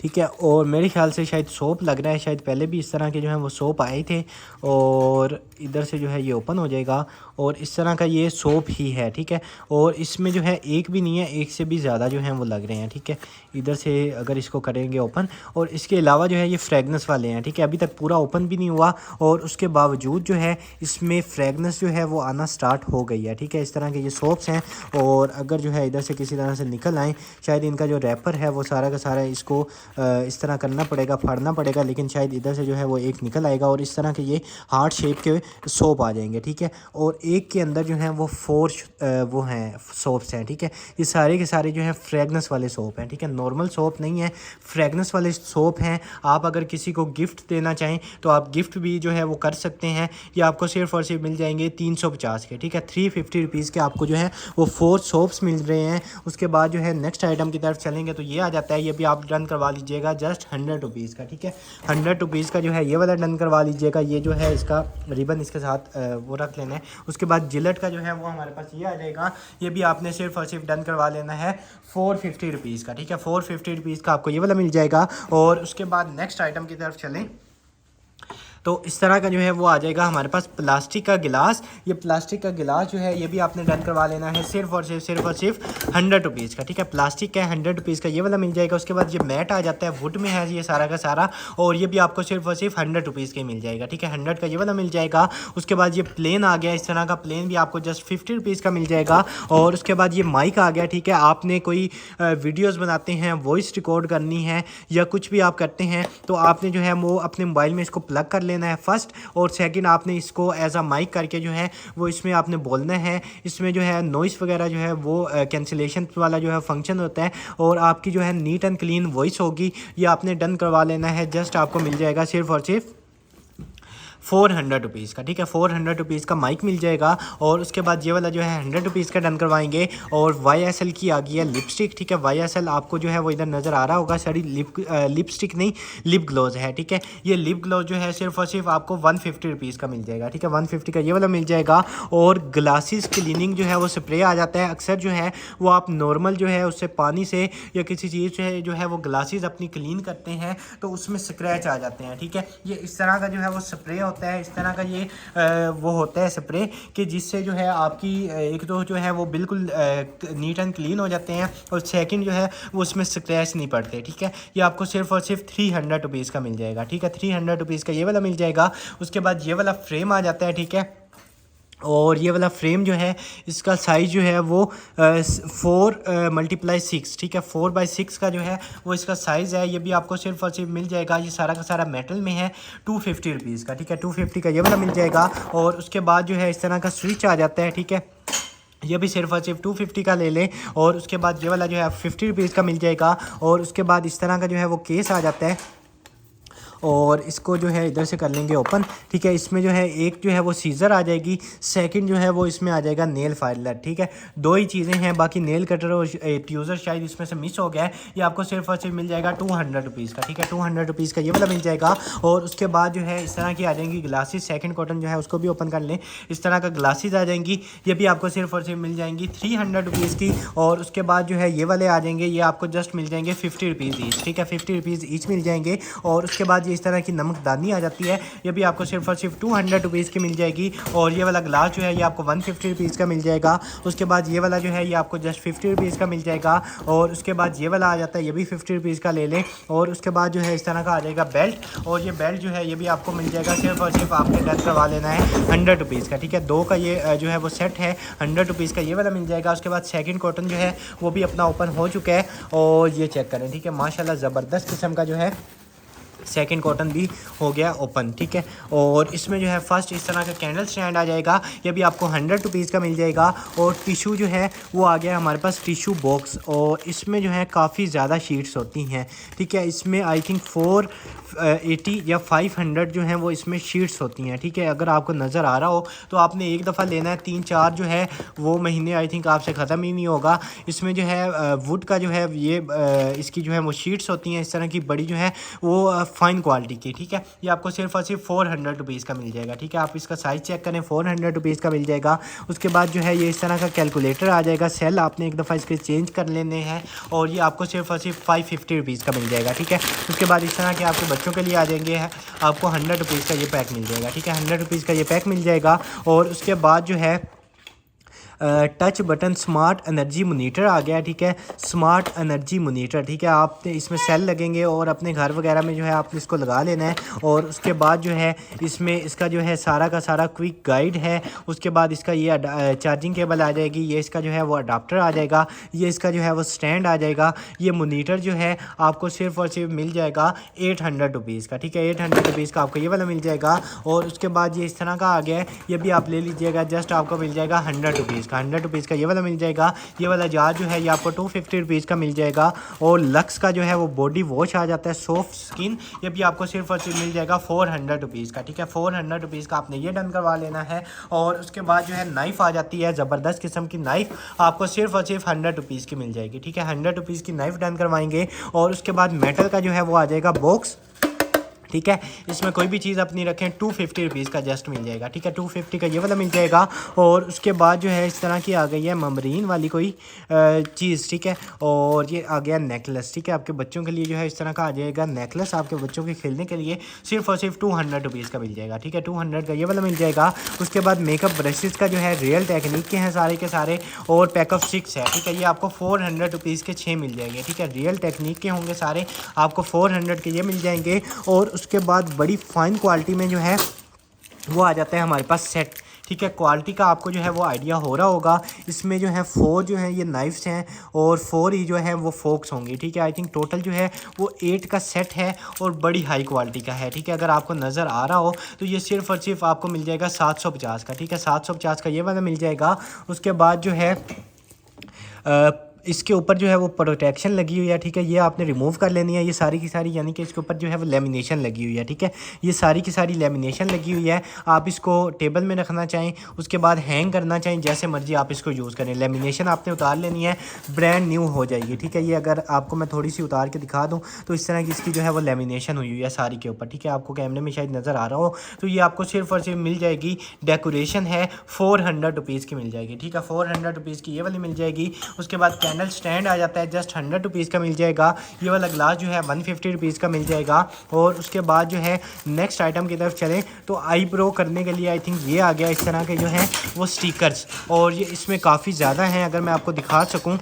ठीक है, और मेरे ख्याल से शायद सोप लग रहा है। शायद पहले भी इस तरह के जो है वो सोप आए थे। और इधर से जो है ये ओपन हो जाएगा और इस तरह का ये सोप ही है। ठीक है, और इसमें जो है एक भी नहीं है, एक से भी ज़्यादा जो है वो लग रहे हैं। ठीक है, इधर से अगर इसको करेंगे ओपन। और इसके अलावा जो है ये फ्रेगनेंस वाले हैं। ठीक है, अभी तक पूरा ओपन भी नहीं हुआ और उसके बावजूद जो है इसमें फ्रेगनेंस जो है वो आना स्टार्ट हो गई है। ठीक है, इस तरह के ये सोप्स हैं। और अगर जो है इधर से किसी तरह से निकल आएँ, शायद इनका जो रैपर है वो सारा का सारा इसको इस तरह करना पड़ेगा, फाड़ना पड़ेगा, लेकिन शायद इधर से जो है वो एक निकल आएगा और इस तरह के ये हार्ट शेप के सोप आ जाएंगे। ठीक है, और एक के अंदर जो है वो 4 वो हैं सोप्स हैं। ठीक है, ये सारे के सारे जो है फ्रेगनेंस वाले सोप हैं। ठीक है, नॉर्मल सोप नहीं है, फ्रेगनेंस वाले सोप हैं। आप अगर किसी को गिफ्ट देना चाहें तो आप गिफ्ट भी जो है वो कर सकते हैं। ये आपको सिर्फ और सिर्फ मिल जाएंगे 350 के। ठीक है, 350 रुपीज़ के आपको जो है वो 4 सोप्स मिल रहे हैं। उसके बाद जो है नेक्स्ट आइटम की तरफ चलेंगे तो ये आ जाता है। ये भी आप डन करवा लीजिएगा जस्ट 100 रुपीज़ का। ठीक है, 100 रुपीज़ का जो है ये वाला डन करवा लीजिएगा। ये जो है इसका रिबन इसके साथ वो रख लेना है। उसके बाद जिलेट का जो है वो हमारे पास ये आ जाएगा। ये भी आपने सिर्फ और सिर्फ डन करवा लेना है 450 रुपीज़ का। ठीक है, 450 रुपीज़ का आपको ये वाला मिल जाएगा। और उसके बाद नेक्स्ट आइटम की तरफ चलें तो इस तरह का जो है वो आ जाएगा हमारे पास प्लास्टिक का गिलास। ये प्लास्टिक का गिलास जो है ये भी आपने डन करवा लेना है सिर्फ और सिर्फ 100 रुपीज़ का। ठीक है, प्लास्टिक का 100 रुपीज़ का ये वाला मिल जाएगा। उसके बाद ये मैट आ जाता है, वुड में है ये सारा का सारा, और ये भी आपको सिर्फ और सिर्फ 100 रुपीज़ का मिल जाएगा। ठीक है, 100 का ये वाला मिल जाएगा। उसके बाद ये प्लेन आ गया, इस तरह का प्लेन भी आपको जस्ट 50 रुपीज़ का मिल जाएगा। और उसके बाद ये माइक आ गया। ठीक है, आपने कोई वीडियोज़ बनाते हैं, वॉइस रिकॉर्ड करनी है या कुछ भी आप करते हैं तो आपने जो है वो अपने मोबाइल में इसको प्लग कर लेना है फर्स्ट, और सेकंड आपने इसको एज अ माइक करके जो है वो इसमें आपने बोलना है। इसमें जो है नॉइस वगैरह जो है वो कैंसिलेशन वाला जो है फंक्शन होता है और आपकी जो है नीट एंड क्लीन वॉइस होगी। ये आपने डन करवा लेना है। जस्ट आपको मिल जाएगा सिर्फ और सिर्फ 400 रुपीज़ का। ठीक है, 400 रुपीज़ का माइक मिल जाएगा। और उसके बाद ये वाला जो है 100 रुपीज़ का डन करवाएंगे। और YSL की आ गई है लिपस्टिक। ठीक है, YSL आपको जो है वो इधर नज़र आ रहा होगा। सॉरी, लिपस्टिक नहीं, लिप ग्लोज है। ठीक है, ये लिप ग्लोज जो है सिर्फ और सिर्फ आपको 150 रुपीज़ का मिल जाएगा। ठीक है, 150 का ये वाला मिल जाएगा। और ग्लासेस क्लीनिंग जो है वो स्प्रे आ जाता है। अक्सर जो है वो आप नॉर्मल जो है उससे पानी से या किसी चीज़ से जो है वो ग्लासेस अपनी क्लीन करते हैं तो उसमें स्क्रैच आ जाते हैं। ठीक है, ये इस तरह का जो है वो स्प्रे होता है। इस तरह का ये वो होता है स्प्रे कि जिससे जो है आपकी एक तो जो है वो बिल्कुल नीट एंड क्लीन हो जाते हैं और सेकंड जो है वो उसमें स्क्रैच नहीं पड़ते। ठीक है, ये आपको सिर्फ और सिर्फ 300 रुपीज़ का मिल जाएगा। ठीक है, 300 रुपीज़ का ये वाला मिल जाएगा। उसके बाद ये वाला फ्रेम आ जाता है। ठीक है, और ये वाला फ्रेम जो है इसका साइज़ जो है वो 4x6। ठीक है, 4x6 का जो है वो इसका साइज़ है। ये भी आपको सिर्फ और सिर्फ मिल जाएगा। ये सारा का सारा मेटल में है, 250 रुपीज़ का। ठीक है, 250 का ये वाला मिल जाएगा। और उसके बाद जो है इस तरह का स्विच आ जाता है। ठीक है, ये भी सिर्फ और सिर्फ 250 का ले लें। और उसके बाद ये वाला जो है 50 रुपीज़ का मिल जाएगा। और उसके बाद इस तरह का जो है वो केस आ जाता है और इसको जो है इधर से कर लेंगे ओपन। ठीक है, इसमें जो है एक जो है वो सीज़र आ जाएगी, सेकंड जो है वो इसमें आ जाएगा नेल फाइलर। ठीक है, दो ही चीज़ें हैं, बाकी नेल कटर और ट्यूज़र शायद इसमें से मिस हो गया है। ये आपको सिर्फ और सिर्फ मिल जाएगा 200 रुपीज़ का। ठीक है, 200 रुपीज़ का ये वाला मिल जाएगा। और उसके बाद जो है इस तरह की आ जाएंगी ग्लासेस, सेकंड कॉटन जो है उसको भी ओपन कर लें, इस तरह का ग्लासेस आ जाएंगी। ये भी आपको सिर्फ और सिर्फ मिल जाएंगी 300 रुपीज़ की। और उसके बाद जो है ये वाले आ जाएंगे, ये आपको जस्ट मिल जाएंगे 50 रुपीज़ ईच। ठीक है, 50 रुपीज़ ईच मिल जाएंगे। और उसके बाद इस तरह की नमकदानी आ जाती है, ये भी आपको सिर्फ और सिर्फ 200 रुपीज़ की मिल जाएगी। और ये वाला ग्लास जो है ये आपको 150 रुपीज़ का मिल जाएगा। उसके बाद ये वाला जो है ये आपको जस्ट 50 रुपीज़ का मिल जाएगा। और उसके बाद ये वाला आ जाता है, ये भी 50 रुपीज़ का ले लें। और उसके बाद जो है इस तरह का आ जाएगा बेल्ट, और ये बेल्ट जो है ये भी आपको मिल जाएगा सिर्फ और सिर्फ आपने डन करवा लेना है 100 रुपीज़ का। ठीक है, दो का ये जो है वो सेट है 100 रुपीज़ का, ये वाला मिल जाएगा। उसके बाद सेकंड कॉटन जो है वो भी अपना ओपन हो चुका है और ये चेक करें। ठीक है, माशाल्लाह ज़बरदस्त किस्म का जो है सेकंड कॉटन भी हो गया ओपन। ठीक है, और इसमें जो है फर्स्ट इस तरह का कैंडल स्टैंड आ जाएगा, ये भी आपको 100 रुपीज़ का मिल जाएगा। और टिशू जो है वो आ गया हमारे पास टिशू बॉक्स, और इसमें जो है काफ़ी ज़्यादा शीट्स होती हैं। ठीक है, इसमें आई थिंक 480 या 500 जो हैं वो इसमें शीट्स होती हैं। ठीक है, अगर आपको नज़र आ रहा हो तो आपने एक दफ़ा लेना है, 3-4 जो है वो महीने आई थिंक आपसे ख़त्म ही नहीं होगा। इसमें जो है वुड का जो है ये इसकी जो है वो शीट्स होती हैं इस तरह की बड़ी जो है वो फाइन क्वालिटी की। ठीक है, ये आपको सिर्फ और सिर्फ 400 रुपीज़ का मिल जाएगा। ठीक है, आप इसका साइज़ चेक करें, 400 रुपीज़ का मिल जाएगा। उसके बाद जो है ये इस तरह का कैलकुलेटर आ जाएगा, सेल आपने एक दफ़ा इसके चेंज कर लेने हैं, और ये आपको सिर्फ और सिर्फ 550 रुपीज़ का मिल जाएगा। ठीक है, उसके बाद इस तरह के आपके बच्चों के लिए आ जाएंगे, आपको 100 रुपीज़ का ये पैक मिल जाएगा। ठीक है, 100 रुपीज़ का ये पैक मिल जाएगा। और उसके बाद जो है touch button smart energy monitor आ गया। ठीक है, स्मार्ट एनर्जी मोनीटर। ठीक है, आपने इसमें सेल लगेंगे और अपने घर वगैरह में जो है आपने इसको लगा लेना है। और उसके बाद जो है इसमें इसका जो है सारा का सारा क्विक गाइड है। उसके बाद इसका ये चार्जिंग केबल आ जाएगी, ये इसका जो है वो अडाप्टर आ जाएगा, ये इसका जो है वो स्टैंड आ जाएगा। ये मोनीटर जो है आपको सिर्फ और सिर्फ मिल जाएगा 800 रुपीज़ का। ठीक है, 800 रुपीज़ का आपको ये वाला मिल जाएगा। और उसके बाद ये इस तरह का आ गया है, ये भी आप ले लीजिएगा, जस्ट आपको मिल जाएगा 100 रुपीज़ का। 100 रुपीज़ का ये वाला मिल जाएगा। ये वाला जार जो है ये आपको 250 रुपीज़ का मिल जाएगा। और लक्स का जो है वो बॉडी वॉश आ जाता है सॉफ्ट स्किन, ये भी आपको सिर्फ और सिर्फ मिल जाएगा 400 रुपीज़ का। ठीक है, 400 रुपीज़ का आपने ये डन करवा लेना है। और उसके बाद जो है नाइफ़ आ जाती है, ज़बरदस्त किस्म की नाइफ़ आपको सिर्फ और सिर्फ 100 रुपीज़ की मिल जाएगी। ठीक है, 100 रुपीज़ की नाइफ़ डन करवाएंगे। और उसके बाद मेटल का जो है वो आ जाएगा बॉक्स। ठीक है, इसमें कोई भी चीज़ अपनी रखें 250 रुपीज़ का जस्ट मिल जाएगा। ठीक है, 250 का ये वाला मिल जाएगा। और उसके बाद जो है इस तरह की आ गई है ममरीन वाली कोई चीज़। ठीक है, और ये आ गया नेकलेस। ठीक है, आपके बच्चों के लिए जो है इस तरह का आ जाएगा नेकलेस, आपके बच्चों के खेलने के लिए सिर्फ और सिर्फ 200 रुपीज़ का मिल जाएगा। ठीक है, 200 का ये वाला मिल जाएगा। उसके बाद मेकअप ब्रशेज़ का जो है रियल टेक्निक के हैं सारे के सारे, और पैक ऑफ 6 है। ठीक है, ये आपको 400 रुपीज़ के 6 मिल जाएंगे। ठीक है, रियल टेक्निक के होंगे सारे, आपको 400 के ये मिल जाएंगे। और उसके बाद बड़ी फाइन क्वालिटी में जो है वो आ जाता है हमारे पास सेट। ठीक है, क्वालिटी का आपको जो है वो आइडिया हो रहा होगा। इसमें जो है 4 जो है ये नाइफ्स हैं और 4 ही जो है वो फोक्स होंगी। ठीक है, आई थिंक टोटल जो है वो 8 का सेट है और बड़ी हाई क्वालिटी का है। ठीक है, अगर आपको नज़र आ रहा हो तो ये सिर्फ और सिर्फ आपको मिल जाएगा 750 का। ठीक है, 750 का ये वाला मिल जाएगा। उसके बाद जो है इसके ऊपर जो है वो प्रोटेक्शन लगी हुई है। ठीक है, ये आपने रिमूव कर लेनी है, ये सारी की सारी, यानी कि इसके ऊपर जो है वो लेमिनेशन लगी हुई है। ठीक है, ये सारी की सारी लेमिनेशन लगी हुई है। आप इसको टेबल में रखना चाहें, उसके बाद हैंग करना चाहें, जैसे मर्जी आप इसको यूज़ करें। लेमिनेशन आपने उतार लेनी है, ब्रांड न्यू हो जाएगी। ठीक है, ये अगर आपको मैं थोड़ी सी उतार के दिखा दूँ तो इस तरह की इसकी जो है वो लेमिनेशन हुई हुई है सारी के ऊपर। ठीक है, आपको कैमरे में शायद नज़र आ रहा हो, तो ये आपको सिर्फ और सिर्फ मिल जाएगी। डेकोरेशन है 400 रुपीज़ की मिल जाएगी। ठीक है, 400 रुपीज़ की ये वाली मिल जाएगी। उसके बाद कैंडल स्टैंड आ जाता है, जस्ट 100 रुपीज़ का मिल जाएगा। ये वाला ग्लास जो है 150 रुपीज़ का मिल जाएगा। और उसके बाद जो है नेक्स्ट आइटम की तरफ चलें तो आईब्रो करने के लिए आई थिंक ये आ गया इस तरह के जो हैं वो स्टिकर्स, और ये इसमें काफ़ी ज़्यादा हैं। अगर मैं आपको दिखा सकूँ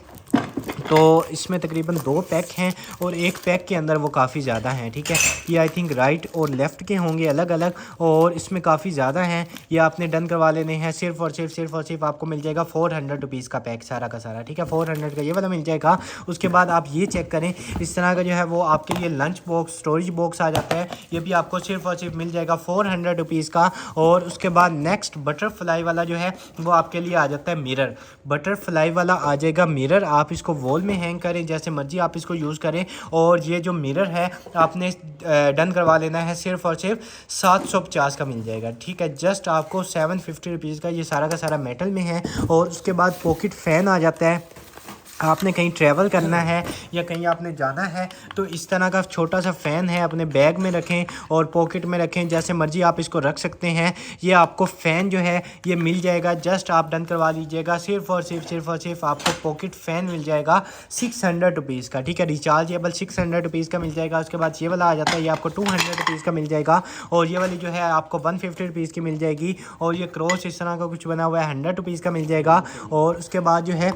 तो इसमें तकरीबन 2 पैक हैं और एक पैक के अंदर वो काफ़ी ज़्यादा हैं, ठीक है। ये आई थिंक राइट और लेफ़्ट के होंगे अलग अलग, और इसमें काफ़ी ज़्यादा हैं। ये आपने डन करवा लेने हैं। सिर्फ और सिर्फ आपको मिल जाएगा 400 रुपीज़ का पैक सारा का सारा, ठीक है। 400 का ये वाला मिल जाएगा। उसके बाद आप ये चेक करें, इस तरह का जो है वो आपके लिए लंच बॉक्स, स्टोरेज बॉक्स आ जाता है। ये भी आपको सिर्फ और सिर्फ मिल जाएगा 400 रुपीज़ का। और उसके बाद नेक्स्ट बटरफ्लाई वाला जो है वो आपके लिए आ जाता है मिरर। बटरफ्लाई वाला आ जाएगा मिरर। आप इसको वॉल में हैंग करें, जैसे मर्जी आप इसको यूज़ करें। और ये जो मिरर है आपने डन करवा लेना है। सिर्फ और सिर्फ 750 का मिल जाएगा, ठीक है। जस्ट आपको 750 रुपीज़ का ये सारा का सारा मेटल में है। और उसके बाद पॉकेट फ़ैन आ जाता है। आपने कहीं ट्रैवल करना है या कहीं आपने जाना है तो इस तरह का छोटा सा फ़ैन है, अपने बैग में रखें और पॉकेट में रखें, जैसे मर्जी आप इसको रख सकते हैं। ये आपको फ़ैन जो है ये मिल जाएगा। जस्ट आप डन करवा लीजिएगा। सिर्फ और सिर्फ आपको पॉकेट फ़ैन मिल जाएगा 600 रुपीज़ का, ठीक है। रिचार्जेबल 600 रुपीज़ का मिल जाएगा। उसके बाद ये वाला आ जाता है, ये आपको 200 रुपीज़ का मिल जाएगा। और ये वाली जो है आपको 150 रुपीज़ की मिल जाएगी। और ये क्रॉस इस तरह का कुछ बना हुआ है 100 रुपीज़ का मिल जाएगा। और उसके बाद जो है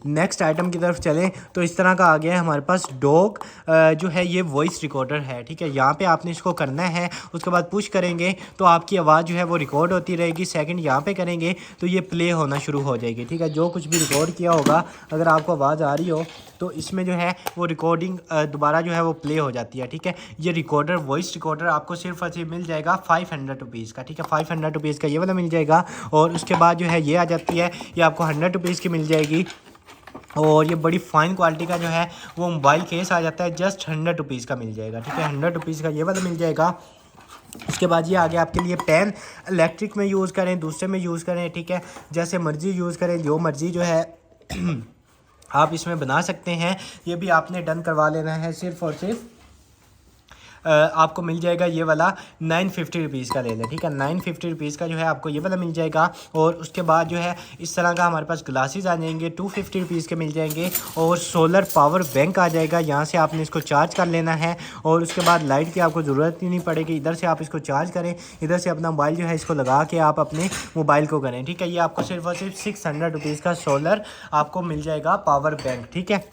नेक्स्ट आइटम की तरफ चलें तो इस तरह का आ गया है हमारे पास डॉग जो है ये वॉइस रिकॉर्डर है, ठीक है। यहाँ पे आपने इसको करना है, उसके बाद पुश करेंगे तो आपकी आवाज़ जो है वो रिकॉर्ड होती रहेगी। सेकंड यहाँ पे करेंगे तो ये प्ले होना शुरू हो जाएगी, ठीक है। जो कुछ भी रिकॉर्ड किया होगा अगर आपको आवाज़ आ रही हो तो इसमें जो है वो रिकॉर्डिंग दोबारा जो है वो प्ले हो जाती है, ठीक है। ये रिकॉर्डर वॉइस रिकॉर्डर आपको सिर्फ और सिर्फ मिल जाएगा 500 रुपीज़ का, ठीक है। 500 रुपीज़ का ये वाला मिल जाएगा। और उसके बाद जो है ये आ जाती है, ये आपको 100 रुपीज़ की मिल जाएगी। और ये बड़ी फ़ाइन क्वालिटी का जो है वो मोबाइल केस आ जाता है, जस्ट 100 रुपीज़ का मिल जाएगा, ठीक है। 100 रुपीज़ का ये वाला मिल जाएगा। उसके बाद ये आ गया आपके लिए पेन। इलेक्ट्रिक में यूज़ करें, दूसरे में यूज़ करें, ठीक है। जैसे मर्ज़ी यूज़ करें, जो मर्ज़ी जो है आप इसमें बना सकते हैं। ये भी आपने डन करवा लेना है। सिर्फ और सिर्फ आपको मिल जाएगा ये वाला 950 रुपीज़ का ले लें, ठीक है। 950 रुपीज़ का जो है आपको ये वाला मिल जाएगा। और उसके बाद जो है इस तरह का हमारे पास ग्लासेस आ जाएंगे, 250 रुपीज़ के मिल जाएंगे। और सोलर पावर बैंक आ जाएगा, यहाँ से आपने इसको चार्ज कर लेना है। और उसके बाद लाइट की आपको ज़रूरत ही नहीं पड़ेगी, इधर से आप इसको चार्ज करें, इधर से अपना मोबाइल जो है इसको लगा के आप अपने मोबाइल को करें, ठीक है। ये आपको सिर्फ और सिर्फ 600 रुपीज़ का सोलर आपको मिल जाएगा पावर बैंक, ठीक है।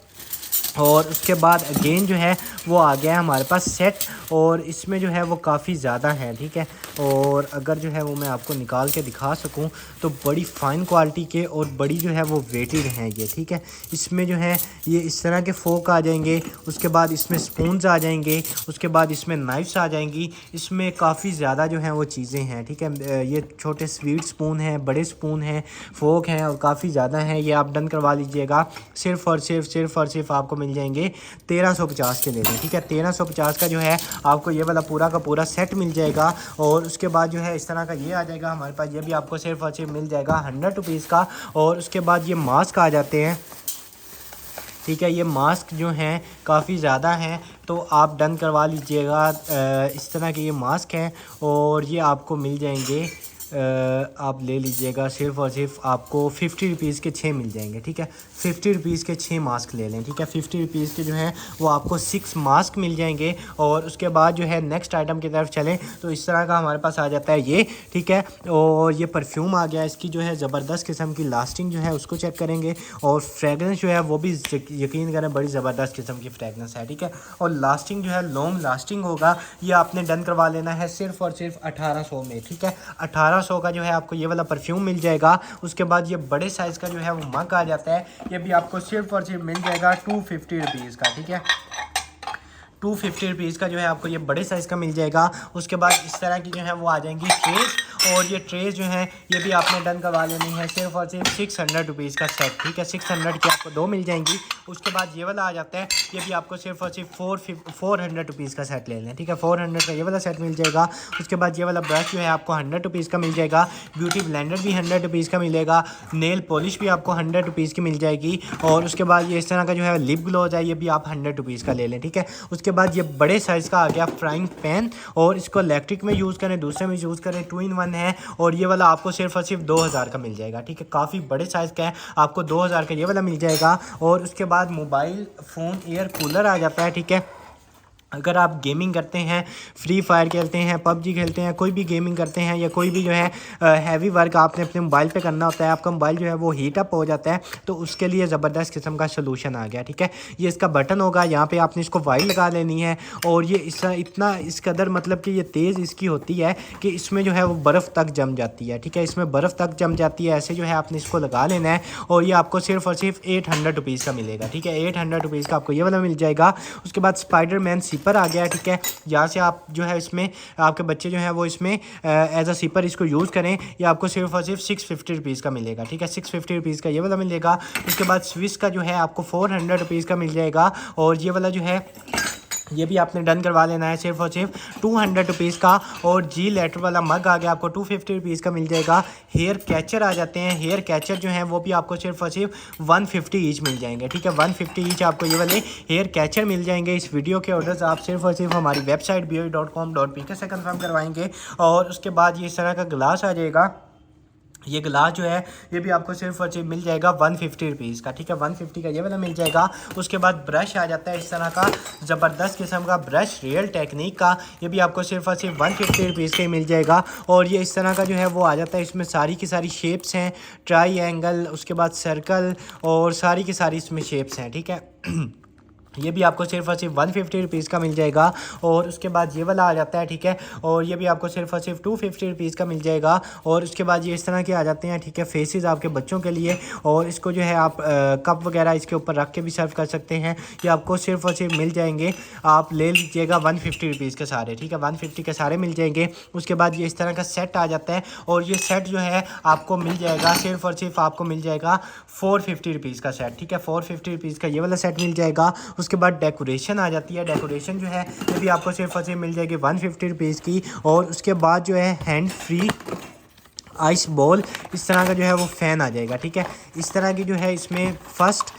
और उसके बाद अगेन जो है वो आ गया है हमारे पास सेट। और इसमें जो है वो काफ़ी ज़्यादा है, ठीक है। और अगर जो है वो मैं आपको निकाल के दिखा सकूं तो बड़ी फ़ाइन क्वालिटी के और बड़ी जो है वो वेटेड हैं ये, ठीक है। इसमें जो है ये इस तरह के फोक आ जाएंगे। उसके बाद इसमें स्पून्स आ जाएंगे। उसके बाद इसमें नाइफ्स आ जाएंगी। इसमें काफ़ी ज़्यादा जो है वो चीज़ें हैं, ठीक है। ये छोटे स्वीट स्पून हैं, बड़े स्पून हैं, फोक हैं और काफ़ी ज़्यादा हैं। ये आप डन करवा लीजिएगा। सिर्फ और सिर्फ आपको मिल जाएंगे 1350 के ले लें, ठीक है। 1350 का जो है आपको ये वाला पूरा का पूरा सेट मिल जाएगा। और उसके बाद जो है इस तरह का ये आ जाएगा हमारे पास, ये भी आपको सिर्फ और सिर्फ मिल जाएगा 100 रुपीज़ का। और उसके बाद ये मास्क आ जाते हैं, ठीक है। ये मास्क जो हैं काफ़ी ज़्यादा हैं तो आप डन करवा लीजिएगा। इस तरह के ये मास्क हैं और ये आपको मिल जाएंगे, आप ले लीजिएगा। सिर्फ और सिर्फ आपको 50 रुपीज़ के 6 मिल जाएंगे, ठीक है। 50 रुपीज़ के 6 मास्क ले लें, ठीक है। 50 रुपीज़ के जो हैं वो आपको 6 मास्क मिल जाएंगे। और उसके बाद जो है नेक्स्ट आइटम की तरफ चलें तो इस तरह का हमारे पास आ जाता है ये, ठीक है। और ये परफ्यूम आ गया, इसकी जो है ज़बरदस्त किस्म की लास्टिंग जो है उसको चेक करेंगे। और फ्रेगरेंस जो है वो भी यकीन करें बड़ी ज़बरदस्त किस्म की फ्रेगरेंस है, ठीक है। और लास्टिंग जो है लॉन्ग लास्टिंग होगा। ये आपने डन करवा लेना है सिर्फ और सिर्फ 1800 में, ठीक है। 1800 का जो है आपको ये वाला परफ्यूम मिल जाएगा। उसके बाद ये बड़े साइज़ का जो है वो मग आ जाता है, ये भी आपको सिर्फ और सिर्फ मिल जाएगा 250 रुपीज़ का, ठीक है। 250 रुपीज़ का जो है आपको ये बड़े साइज़ का मिल जाएगा। उसके बाद इस तरह की जो है वो आ जाएंगी ट्रेस। और ये ट्रेस जो है ये भी आपने डन करवा लेनी है सिर्फ और सिर्फ 600 रुपीज़ का सेट, ठीक है। 600 की आपको 2 मिल जाएंगी। उसके बाद ये वाला आ जाता है, ये भी आपको सिर्फ और सिर्फ 400 रुपीज़ का सेट ले लें, ठीक है। 400 का ये वाला सेट मिल जाएगा। उसके बाद ये वाला ब्रश जो है आपको 100 रुपीज़ का मिल जाएगा। ब्यूटी ब्लेंडर भी 100 रुपीज़ का मिलेगा। नेल पॉलिश भी आपको 100 रुपीज़ की मिल जाएगी। और उसके बाद ये इस तरह का जो है लिप ग्लोज है, ये भी आप 100 रुपीज़ का ले लें, ठीक है। उसके बाद ये बड़े साइज़ का आ गया फ्राइंग पैन। और इसको इलेक्ट्रिक में यूज़ करें, दूसरे में यूज़ करें, 2 in 1 है। और ये वाला आपको सिर्फ और सिर्फ 2000 का मिल जाएगा, ठीक है। काफ़ी बड़े साइज़ का है, आपको 2000 का ये वाला मिल जाएगा। और उसके बाद मोबाइल फ़ोन एयर कूलर आ जाता है, ठीक है। अगर आप गेमिंग करते हैं, फ्री फायर खेलते हैं, पबजी खेलते हैं, कोई भी गेमिंग करते हैं या कोई भी जो है हैवी वर्क आपने अपने मोबाइल पे करना होता है, आपका मोबाइल जो है वो हीट अप हो जाता है, तो उसके लिए ज़बरदस्त किस्म का सलूशन आ गया। ठीक है, ये इसका बटन होगा, यहाँ पे आपने इसको वाइड लगा लेनी है और ये इतना इस कदर मतलब कि ये तेज़ इसकी होती है कि इसमें जो है वो बर्फ़ तक जम जाती है। ठीक है, इसमें बर्फ़ तक जम जाती है, ऐसे जो है आपने इसको लगा लेना है और ये आपको सिर्फ और सिर्फ 800 रुपीज़ का मिलेगा। ठीक है, 800 रुपीज़ का आपको ये वाला मिल जाएगा। उसके बाद स्पाइडरमैन सीपर आ गया है। ठीक है, यहाँ से आप जो है इसमें आपके बच्चे जो है वो इसमें एज अ सीपर इसको यूज़ करें, ये आपको सिर्फ और सिर्फ 650 रुपीज़ का मिलेगा। ठीक है, 650 रुपीज़ का ये वाला मिलेगा। उसके बाद स्विस का जो है आपको 400 रुपीज़ का मिल जाएगा और ये वाला जो है ये भी आपने डन करवा लेना है सिर्फ और सिर्फ 200 रुपीज़ का। और जी लेटर वाला मग आ गया, आपको 250 रुपीज़ का मिल जाएगा। हेयर कैचर आ जाते हैं, हेयर कैचर जो है वो भी आपको सिर्फ और सिर्फ 150 ईच मिल जाएंगे। ठीक है, 150 ईच आपको ये वाले हेयर कैचर मिल जाएंगे। इस वीडियो के ऑर्डर्स आप सिर्फ और सिर्फ हमारी वेबसाइट boi.com.pk से कंफर्म करवाएंगे। और उसके बाद ये इस तरह का ग्लास आ जाएगा, ये गिलास जो है ये भी आपको सिर्फ और सिर्फ मिल जाएगा 150 रुपीज़ का। ठीक है, 150 का ये वाला मिल जाएगा। उसके बाद ब्रश आ जाता है इस तरह का ज़बरदस्त किस्म का ब्रश, रियल टेक्निक का, ये भी आपको सिर्फ और सिर्फ 150 रुपीज़ का ही मिल जाएगा। और ये इस तरह का जो है वो आ जाता है, इसमें सारी की सारी शेप्स हैं, ट्राई, उसके बाद सर्कल और सारी की सारी इसमें शेप्स हैं। ठीक है ये भी आपको सिर्फ और सिर्फ 150 रुपीज़ का मिल जाएगा। और उसके बाद ये वाला आ जाता है। ठीक है, और ये भी आपको सिर्फ और सिर्फ 250 रुपीज़ का मिल जाएगा। और उसके बाद ये इस तरह के आ जाते हैं। ठीक है, फेसेस आपके बच्चों के लिए, और इसको जो है आप कप वगैरह इसके ऊपर रख के भी सर्व कर सकते हैं। ये आपको सिर्फ और सिर्फ मिल जाएंगे, आप ले लीजिएगा 150 रुपीज़ के सारे। ठीक है, 150 के सारे मिल जाएंगे। उसके बाद ये इस तरह का सेट आ जाता है और ये सेट जो है आपको मिल जाएगा सिर्फ और सिर्फ आपको मिल जाएगा 450 रुपीज़ का सेट। ठीक है, 450 रुपीज़ का ये वाला सेट मिल जाएगा। उसके बाद डेकोरेशन आ जाती है, डेकोरेशन जो है ये भी आपको सिर्फ और सिर्फ मिल जाएगी 150 रुपीज़ की। और उसके बाद जो है हैंड फ्री आइस बॉल इस तरह का जो है वो फ़ैन आ जाएगा। ठीक है, इस तरह की जो है इसमें फर्स्ट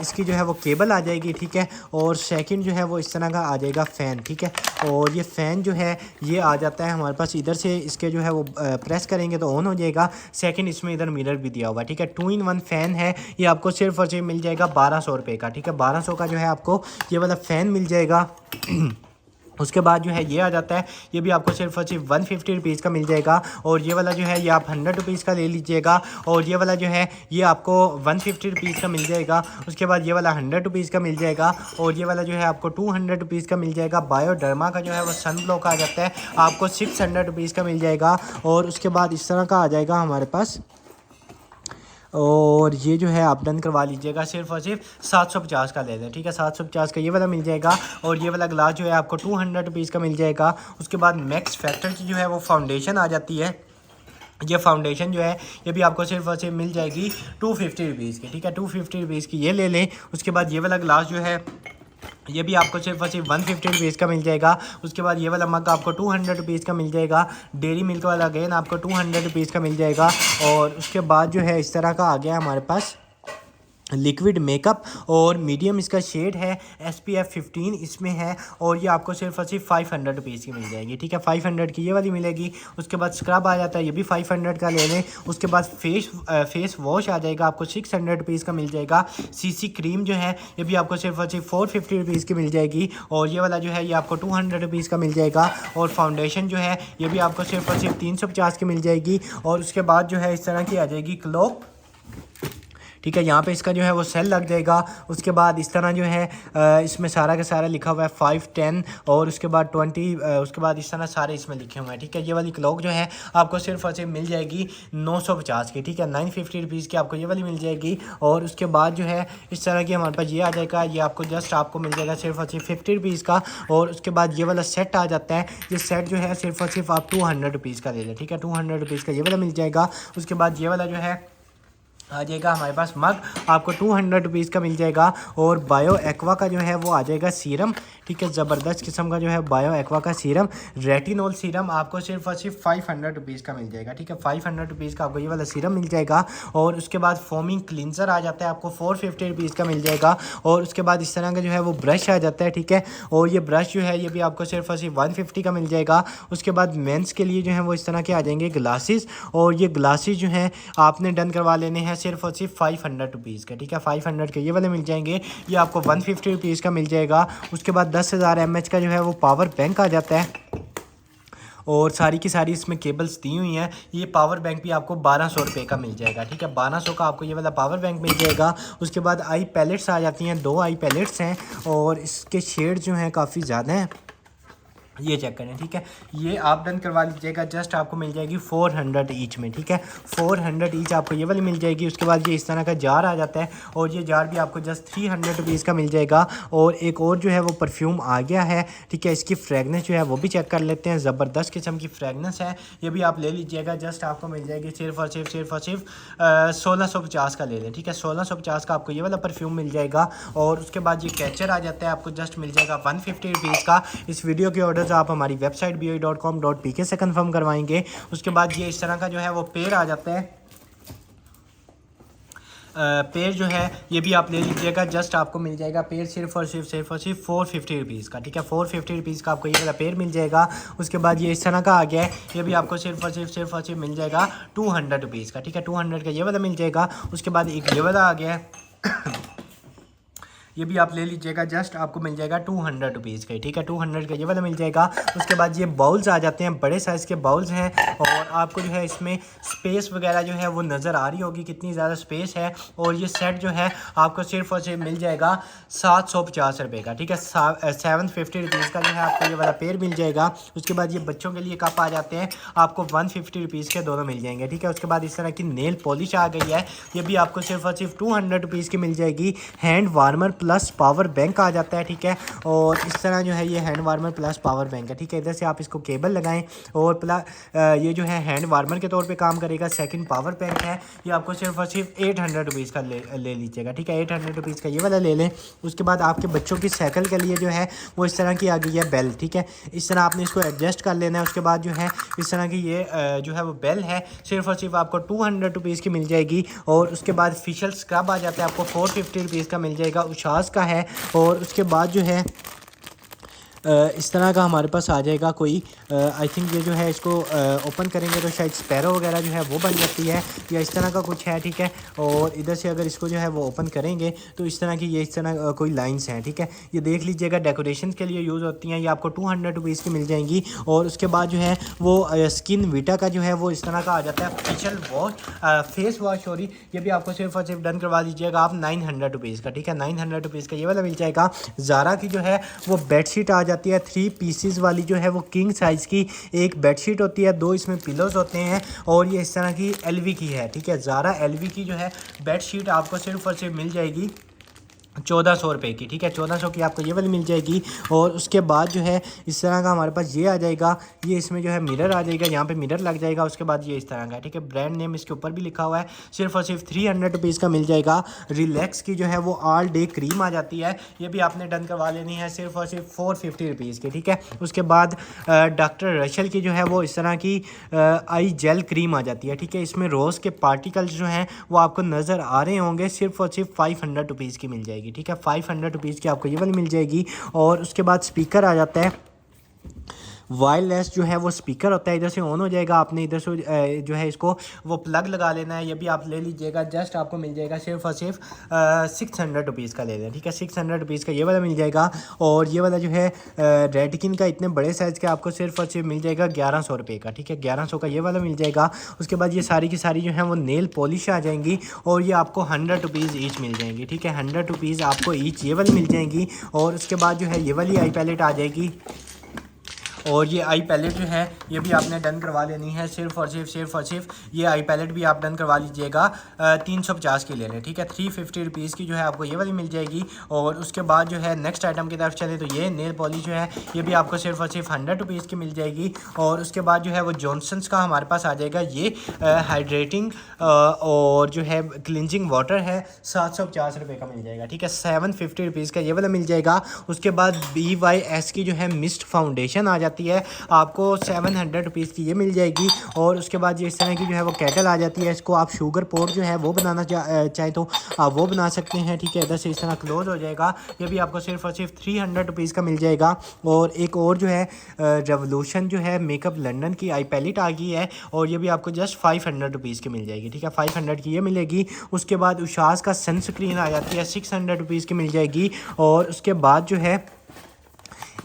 इसकी जो है वो केबल आ जाएगी। ठीक है, और सेकंड जो है वो इस तरह का आ जाएगा फ़ैन। ठीक है, और ये फ़ैन जो है ये आ जाता है हमारे पास, इधर से इसके जो है वो प्रेस करेंगे तो ऑन हो जाएगा। सेकंड इसमें इधर मिरर भी दिया हुआ है। ठीक है, 2-in-1 फ़ैन है, ये आपको सिर्फ और सिर्फ मिल जाएगा 1200 रुपये का। ठीक है, 1200 का जो है आपको ये वाला फ़ैन मिल जाएगा। उसके बाद जो है ये आ जाता है, ये भी आपको सिर्फ और सिर्फ 150 रुपीज़ का मिल जाएगा। और ये वाला जो है ये आप 100 रुपीज़ का ले लीजिएगा। और ये वाला जो है ये आपको 150 रुपीज़ का मिल जाएगा। उसके बाद ये वाला 100 रुपीज़ का मिल जाएगा। और ये वाला जो है आपको 200 रुपीज़ का मिल जाएगा। बायोडर्मा का जो है वो सन ब्लॉक आ जाता है, आपको 600 रुपीज़ का मिल जाएगा। और उसके बाद इस तरह का आ जाएगा हमारे पास, और ये जो है आप डन करवा लीजिएगा, सिर्फ और सिर्फ 750 का ले लें। ठीक है, 750 का ये वाला मिल जाएगा। और ये वाला ग्लास जो है आपको 200 रुपीज़ का मिल जाएगा। उसके बाद मैक्स फैक्टर की जो है वो फाउंडेशन आ जाती है, ये फाउंडेशन जो है ये भी आपको सिर्फ और सिर्फ मिल जाएगी 250 रुपीज़ की। ठीक है, 250 रुपीज़ की ये ले लें। उसके बाद ये वाला ग्लास जो है ये भी आपको सिर्फ और सिर्फ 150 रुपीज़ का मिल जाएगा। उसके बाद ये वाला मग आपको 200 रुपीज़ का मिल जाएगा। डेयरी मिल्क वाला अगेन आपको 200 रुपीज़ का मिल जाएगा। और उसके बाद जो है इस तरह का आ गया हमारे पास लिक्विड मेकअप, और मीडियम इसका शेड है, SPF 15 इसमें है। और ये आपको सिर्फ और सिर्फ 500 रुपीज़ की मिल जाएगी। ठीक है, 500 की ये वाली मिलेगी। उसके बाद स्क्रब आ जाता है, ये भी 500 का ले लें। उसके बाद फेस वॉश आ जाएगा, आपको 600 रुपीज़ का मिल जाएगा। CC क्रीम जो है ये भी आपको सिर्फ और सिर्फ 450 रुपीज़ की मिल जाएगी। और ये वाला जो है ये आपको 200 रुपीज़ का मिल जाएगा। और फाउंडेशन जो है ये भी आपको सिर्फ और सिर्फ 350 की मिल जाएगी। और उसके बाद जो है इस तरह की आ जाएगी क्लॉक। ठीक है, यहाँ पे इसका जो है वो सेल लग जाएगा। उसके बाद इस तरह जो है इसमें सारा का सारा लिखा हुआ है 5, 10 और उसके बाद 20, उसके बाद इस तरह सारे इसमें लिखे हुए हैं। ठीक है, ये वाली क्लॉक जो है आपको सिर्फ और सिर्फ मिल जाएगी 950 की। ठीक है, 950 रुपीज़ की आपको ये वाली मिल जाएगी। और उसके बाद जो है इस तरह की हमारे पास ये आ जाएगा, ये आपको जस्ट आपको मिल जाएगा सिर्फ और सिर्फ 50 रुपीज़ का। और उसके बाद ये वाला सेट आ जाता है, ये सेट जो है सिर्फ और सिर्फ आप 200 रुपीज़ का ले लें। ठीक है, 200 रुपीज़ का ये वाला मिल जाएगा। उसके बाद ये वाला जो है आ जाएगा हमारे पास मग, आपको 200 रुपीज़ का मिल जाएगा। और बायो एक्वा का जो है वो आ जाएगा सीरम। ठीक है, ज़बरदस्त किस्म का जो है बायो एक्वा का सीरम, रेटिनॉल सीरम आपको सिर्फ और सिर्फ 500 रुपीज़ का मिल जाएगा। ठीक है, 500 रुपीज़ का आपको ये वाला सीरम मिल जाएगा। और उसके बाद फोमिंग क्लिनज़र आ जाता है, आपको 450 रुपीज़ का मिल जाएगा। और उसके बाद इस तरह का जो है वो ब्रश आ जाता है। ठीक है, और ये ब्रश जो है ये भी आपको सिर्फ और सिर्फ 150 का मिल जाएगा। उसके बाद मेंस के लिए जो है वो इस तरह के आ जाएंगे ग्लासेस, और ये ग्लासेस जो हैं आपने डन करवा लेने हैं सिर्फ और सिर्फ 500 रुपीज़ का, ठीक है। 500 के ये वाले मिल जाएंगे। ये आपको 150 रुपीज़ का मिल जाएगा। उसके बाद 10,000 mAh का जो है वो पावर बैंक आ जाता है और सारी की सारी इसमें केबल्स दी हुई हैं। ये पावर बैंक भी आपको 1200 रुपये का मिल जाएगा, ठीक है। 1200 का आपको ये वाला पावर बैंक मिल जाएगा। उसके बाद आई पैलेट्स आ जाती हैं, 2 आई पैलेट्स हैं और इसके शेड जो हैं काफ़ी ज़्यादा हैं, ये चेक करें, ठीक है। ये आप डन करवा लीजिएगा। जस्ट आपको मिल जाएगी 400 ईच में, ठीक है। 400 ईच आपको ये वाली मिल जाएगी। उसके बाद ये इस तरह का जार आ जाता है और ये जार भी आपको जस्ट 300 रुपीज़ का मिल जाएगा। और एक और जो है वो परफ्यूम आ गया है, ठीक है। इसकी फ्रेगनेंस जो है वो भी चेक कर लेते हैं। ज़बरदस्त किस्म की फ्रेगनेंस है, ये भी आप ले लीजिएगा। जस्ट आपको मिल जाएगी सिर्फ और सिर्फ 1650 का ले लें, ठीक है। 1650 का आपको ये वाला परफ्यूम मिल जाएगा। और उसके बाद ये कैचर आ जाता है, आपको जस्ट मिल जाएगा 150 रुपीज़ का। इस वीडियो के ऑर्डर आप हमारी वेबसाइट boi.com.pk से कंफर्म करवाएंगे। उसके बाद ये इस तरह का जो है वो पेड़ आ जाता है। पेड़ जो है ये भी आप ले लीजिएगा। जस्ट आपको मिल जाएगा पेड़ सिर्फ और सिर्फ 450 रुपीज़ का, ठीक है। 450 रुपीज़ का आपको ये वाला पेड़ मिल जाएगा। उसके बाद ये इस तरह का आ गया है, ये भी आपको सिर्फ और सिर्फ मिल जाएगा 200 रुपीज़ का, ठीक है। 200 का ये वाला मिल जाएगा। उसके बाद एक ये वाला आ गया है ये भी आप ले लीजिएगा। जस्ट आपको मिल जाएगा 200 रुपीज़ का, ठीक है। 200 का ये वाला मिल जाएगा। उसके बाद ये बाउल्स आ जाते हैं, बड़े साइज़ के बाउल्स हैं और आपको जो है इसमें स्पेस वगैरह जो है वो नज़र आ रही होगी कितनी ज़्यादा स्पेस है। और ये सेट जो है आपको सिर्फ और सिर्फ मिल जाएगा 750 रुपये का, ठीक है। 750 रुपीज़ का जो है आपको ये वाला पेड़ मिल जाएगा। उसके बाद ये बच्चों के लिए कप आ जाते हैं, आपको 150 रुपीज़ के दोनों मिल जाएंगे, ठीक है। उसके बाद इस तरह की नेल पॉलिश आ गई है, ये भी आपको सिर्फ और सिर्फ 200 रुपीज़ की मिल जाएगी। Hand warmer plus power bank आ जाता है, ठीक है। और इस तरह जो है ये hand warmer plus power bank है, ठीक है। इधर से आप इसको केबल लगाएं और ये जो है हैंड वार्मर के तौर पे काम करेगा। सेकंड पावर बैंक है, ये आपको सिर्फ और सिर्फ 800 रुपीज़ का ले लीजिएगा, ठीक है। 800 रुपीज़ का ये वाला ले लें। उसके बाद आपके बच्चों की साइकिल के लिए जो है वो इस तरह की आ गई है बेल, ठीक है। इस तरह आपने इसको एडजस्ट कर लेना है। उसके बाद जो है इस तरह की ये जो है वो बेल है, सिर्फ और सिर्फ आपको 200 रुपीज़ की मिल जाएगी। और उसके बाद फेशियल स्क्रब आ जाता है, आपको 450 रुपीज़ का मिल जाएगा। उशास का है। और उसके बाद जो है इस तरह का हमारे पास आ जाएगा कोई आई थिंक ये जो है इसको ओपन करेंगे तो शायद स्पैरो वगैरह जो है वो बन जाती है या इस तरह का कुछ है, ठीक है। और इधर से अगर इसको जो है वो ओपन करेंगे तो इस तरह की ये इस तरह कोई लाइंस हैं, ठीक है। ये देख लीजिएगा डेकोरेशन के लिए यूज़ होती हैं। ये आपको 200 रुपीज़ की मिल जाएंगी। और उसके बाद जो है वो स्किन वीटा का जो है वो इस तरह का आ जाता है facial wash, face wash, sorry. ये भी आपको सिर्फ और सिर्फ डन करवा दीजिएगा आप 900 रुपीज़ का, ठीक है। 900 रुपीज़ का ये वाला मिल जाएगा। ज़ारा की जो है वो बेडशीट आ जाती है 3 पीसीज वाली, जो है वो किंग साइज़ की एक बेडशीट होती है, 2 इसमें पिलोज होते हैं और ये इस तरह की एलवी की है, ठीक है। ज़ारा एलवी की जो है बेडशीट आपको सिर्फ और सिर्फ मिल जाएगी 1400 रुपये की, ठीक है। 1400 की आपको ये वाली मिल जाएगी। और उसके बाद जो है इस तरह का हमारे पास ये आ जाएगा, ये इसमें जो है मिरर आ जाएगा, यहाँ पे मिरर लग जाएगा। उसके बाद ये इस तरह का, ठीक है। ब्रांड नेम इसके ऊपर भी लिखा हुआ है। सिर्फ और सिर्फ 300 रुपीज़ का मिल जाएगा। रिलैक्स की जो है वो ऑल डे क्रीम आ जाती है, ये भी आपने डन करवा लेनी है सिर्फ और सिर्फ 450 रुपीज़ की, ठीक है। उसके बाद डॉक्टर रशल की जो है वो इस तरह की आई जेल क्रीम आ जाती है, ठीक है। इसमें रोज़ के पार्टिकल्स जो हैं वो आपको नज़र आ रहे होंगे। सिर्फ और सिर्फ 500 रुपीज़ की मिल जाएगी, ठीक है। 500 रुपीज़ की आपको ये वाली मिल जाएगी। और उसके बाद स्पीकर आ जाता है, वायरलेस जो है वो स्पीकर होता है, इधर से ऑन हो जाएगा। आपने इधर से जो है इसको वो प्लग लगा लेना है, ये भी आप ले लीजिएगा। जस्ट आपको मिल जाएगा सिर्फ और सिर्फ 600 रुपीज़ का ले लें, ठीक है। 600 रुपीज़ का ये वाला मिल जाएगा। और ये वाला जो है रेडकिन का इतने बड़े साइज़ का आपको सिर्फ और सिर्फ मिल जाएगा 1100 रुपये का, ठीक है। 1100 का ये वाला मिल जाएगा। उसके बाद ये सारी की सारी जो है वो नेल पॉलिश आ जाएंगी और ये आपको 100 रुपीज़ ईच मिल जाएंगी, ठीक है। 100 रुपीज़ आपको ईच ये वाली मिल जाएंगी। और उसके बाद जो है ये वाली आई पैलेट आ जाएगी। और ये आई पैलेट जो है ये भी आपने डन करवा लेनी है। सिर्फ और सिर्फ ये आई पैलेट भी आप डन करवा लीजिएगा 350 की ले लें, ठीक है। 350 रुपीज़ की जो है आपको ये वाली मिल जाएगी। और उसके बाद जो है नेक्स्ट आइटम की तरफ चले तो ये नेल पॉलिश जो है ये भी आपको सिर्फ और सिर्फ 100 रुपीज़ की मिल जाएगी। और उसके बाद जो है वो जॉनसन्स का हमारे पास आ जाएगा, ये हाइड्रेटिंग और जो है क्लिनजिंग वाटर है 750 रुपये का मिल जाएगा, ठीक है। 750 रुपीज़ का ये वाला मिल जाएगा। उसके बाद BYS की जो है मिस्ट फाउंडेशन आ जाती जाती है आपको 700 रुपीज़ की ये मिल जाएगी। और उसके बाद ये इस तरह की जो है वो कैटल आ जाती है। इसको आप शुगर पोर्ट जो है वो बनाना चाहे तो आप वो बना सकते हैं, ठीक है। इधर से इस तरह क्लोज हो जाएगा। ये भी आपको सिर्फ और सिर्फ 300 रुपीज़ का मिल जाएगा। और एक और जो है रेवोल्यूशन जो है मेकअप लंदन की आई पैलेट आ गई है और ये भी आपको जस्ट 500 रुपीज़ की मिल जाएगी, ठीक है। 500 की ये मिलेगी। उसके बाद उशास का सनस्क्रीन आ जाती है 600 रुपीज़ की मिल जाएगी। और उसके बाद जो है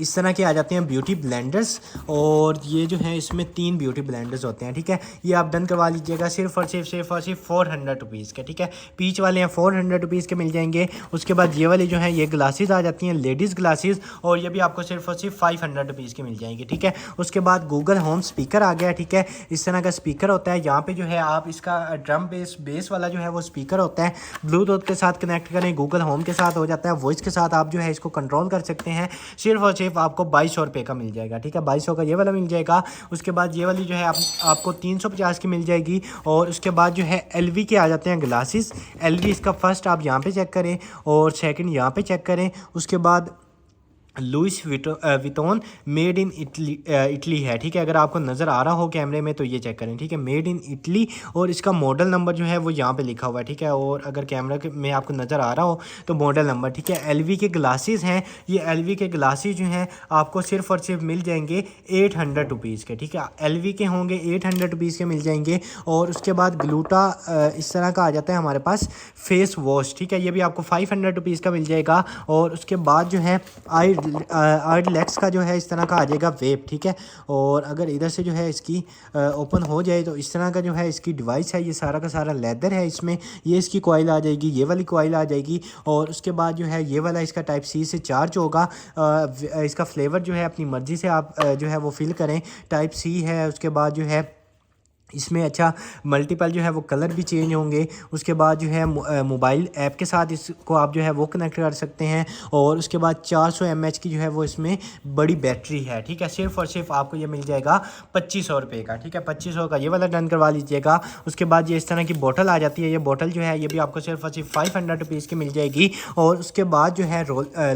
इस तरह के आ जाते हैं ब्यूटी ब्लेंडर्स और ये जो है इसमें 3 ब्यूटी ब्लेंडर्स होते हैं, ठीक है। ये आप डन करवा लीजिएगा सिर्फ और सिर्फ 400 रुपीज़ के, ठीक है। पीच वाले हैं 400 रुपीज़ के मिल जाएंगे। उसके बाद ये वाली जो है ये ग्लासेस आ जाती हैं लेडीज़ ग्लासेस और ये भी आपको सिर्फ और सिर्फ 500 रुपीज़ की मिल जाएंगी, ठीक है। उसके बाद गूगल होम स्पीकर आ गया, ठीक है। इस तरह का स्पीकर होता है। यहाँ पर जो है आप इसका ड्रम बेस वाला जो है वो स्पीकर होता है। ब्लूटूथ के साथ कनेक्ट करें, गूगल होम के साथ हो जाता है, वॉइस के साथ आप जो है इसको कंट्रोल कर सकते हैं। सिर्फ और सिर्फ आपको 2200 रुपये का मिल जाएगा, ठीक है। 2200 का ये वाला मिल जाएगा। उसके बाद ये वाली जो है आपको 350 की मिल जाएगी। और उसके बाद जो है LV के आ जाते हैं ग्लासेस। LV इसका फर्स्ट आप यहाँ पे चेक करें और सेकंड यहाँ पे चेक करें। उसके बाद Louis Vuitton made in Italy है, ठीक है। अगर आपको नज़र आ रहा हो कैमरे में तो ये चेक करें, ठीक है। मेड इन इटली और इसका मॉडल नंबर जो है वो यहाँ पे लिखा हुआ है, ठीक है। और अगर कैमरा में आपको नज़र आ रहा हो तो मॉडल नंबर, ठीक है। LV के ग्लासेस हैं। ये LV के ग्लासेस जो हैं आपको सिर्फ और सिर्फ मिल जाएंगे 800 रुपीज़ के, ठीक है। LV के होंगे 800 रुपीज़ के मिल जाएंगे। और उसके बाद ग्लूटा इस तरह का आ जाता है हमारे पास फेस वॉश, ठीक है। ये भी आपको 500 रुपीज़ का मिल जाएगा। और उसके बाद जो है आर्डलेक्स का जो है इस तरह का आ जाएगा वेप, ठीक है। और अगर इधर से जो है इसकी ओपन हो जाए तो इस तरह का जो है इसकी डिवाइस है, ये सारा का सारा लेदर है। इसमें ये इसकी कॉइल आ जाएगी, ये वाली कॉइल आ जाएगी। और उसके बाद जो है ये वाला इसका टाइप C से चार्ज होगा। इसका फ्लेवर जो है अपनी मर्ज़ी से आप जो है वो फिल करें। टाइप C है। उसके बाद जो है इसमें अच्छा मल्टीपल जो है वो कलर भी चेंज होंगे। उसके बाद जो है मोबाइल ऐप के साथ इसको आप जो है वो कनेक्ट कर सकते हैं। और उसके बाद 400 mAh की जो है वो इसमें बड़ी बैटरी है, ठीक है। सिर्फ और सिर्फ आपको ये मिल जाएगा 2500 रुपये का, ठीक है। 2500 का ये वाला डन करवा लीजिएगा। उसके बाद ये इस तरह की बोतल आ जाती है। ये बोतल जो है ये भी आपको सिर्फ और सिर्फ 500 रुपीज़ की मिल जाएगी। और उसके बाद जो है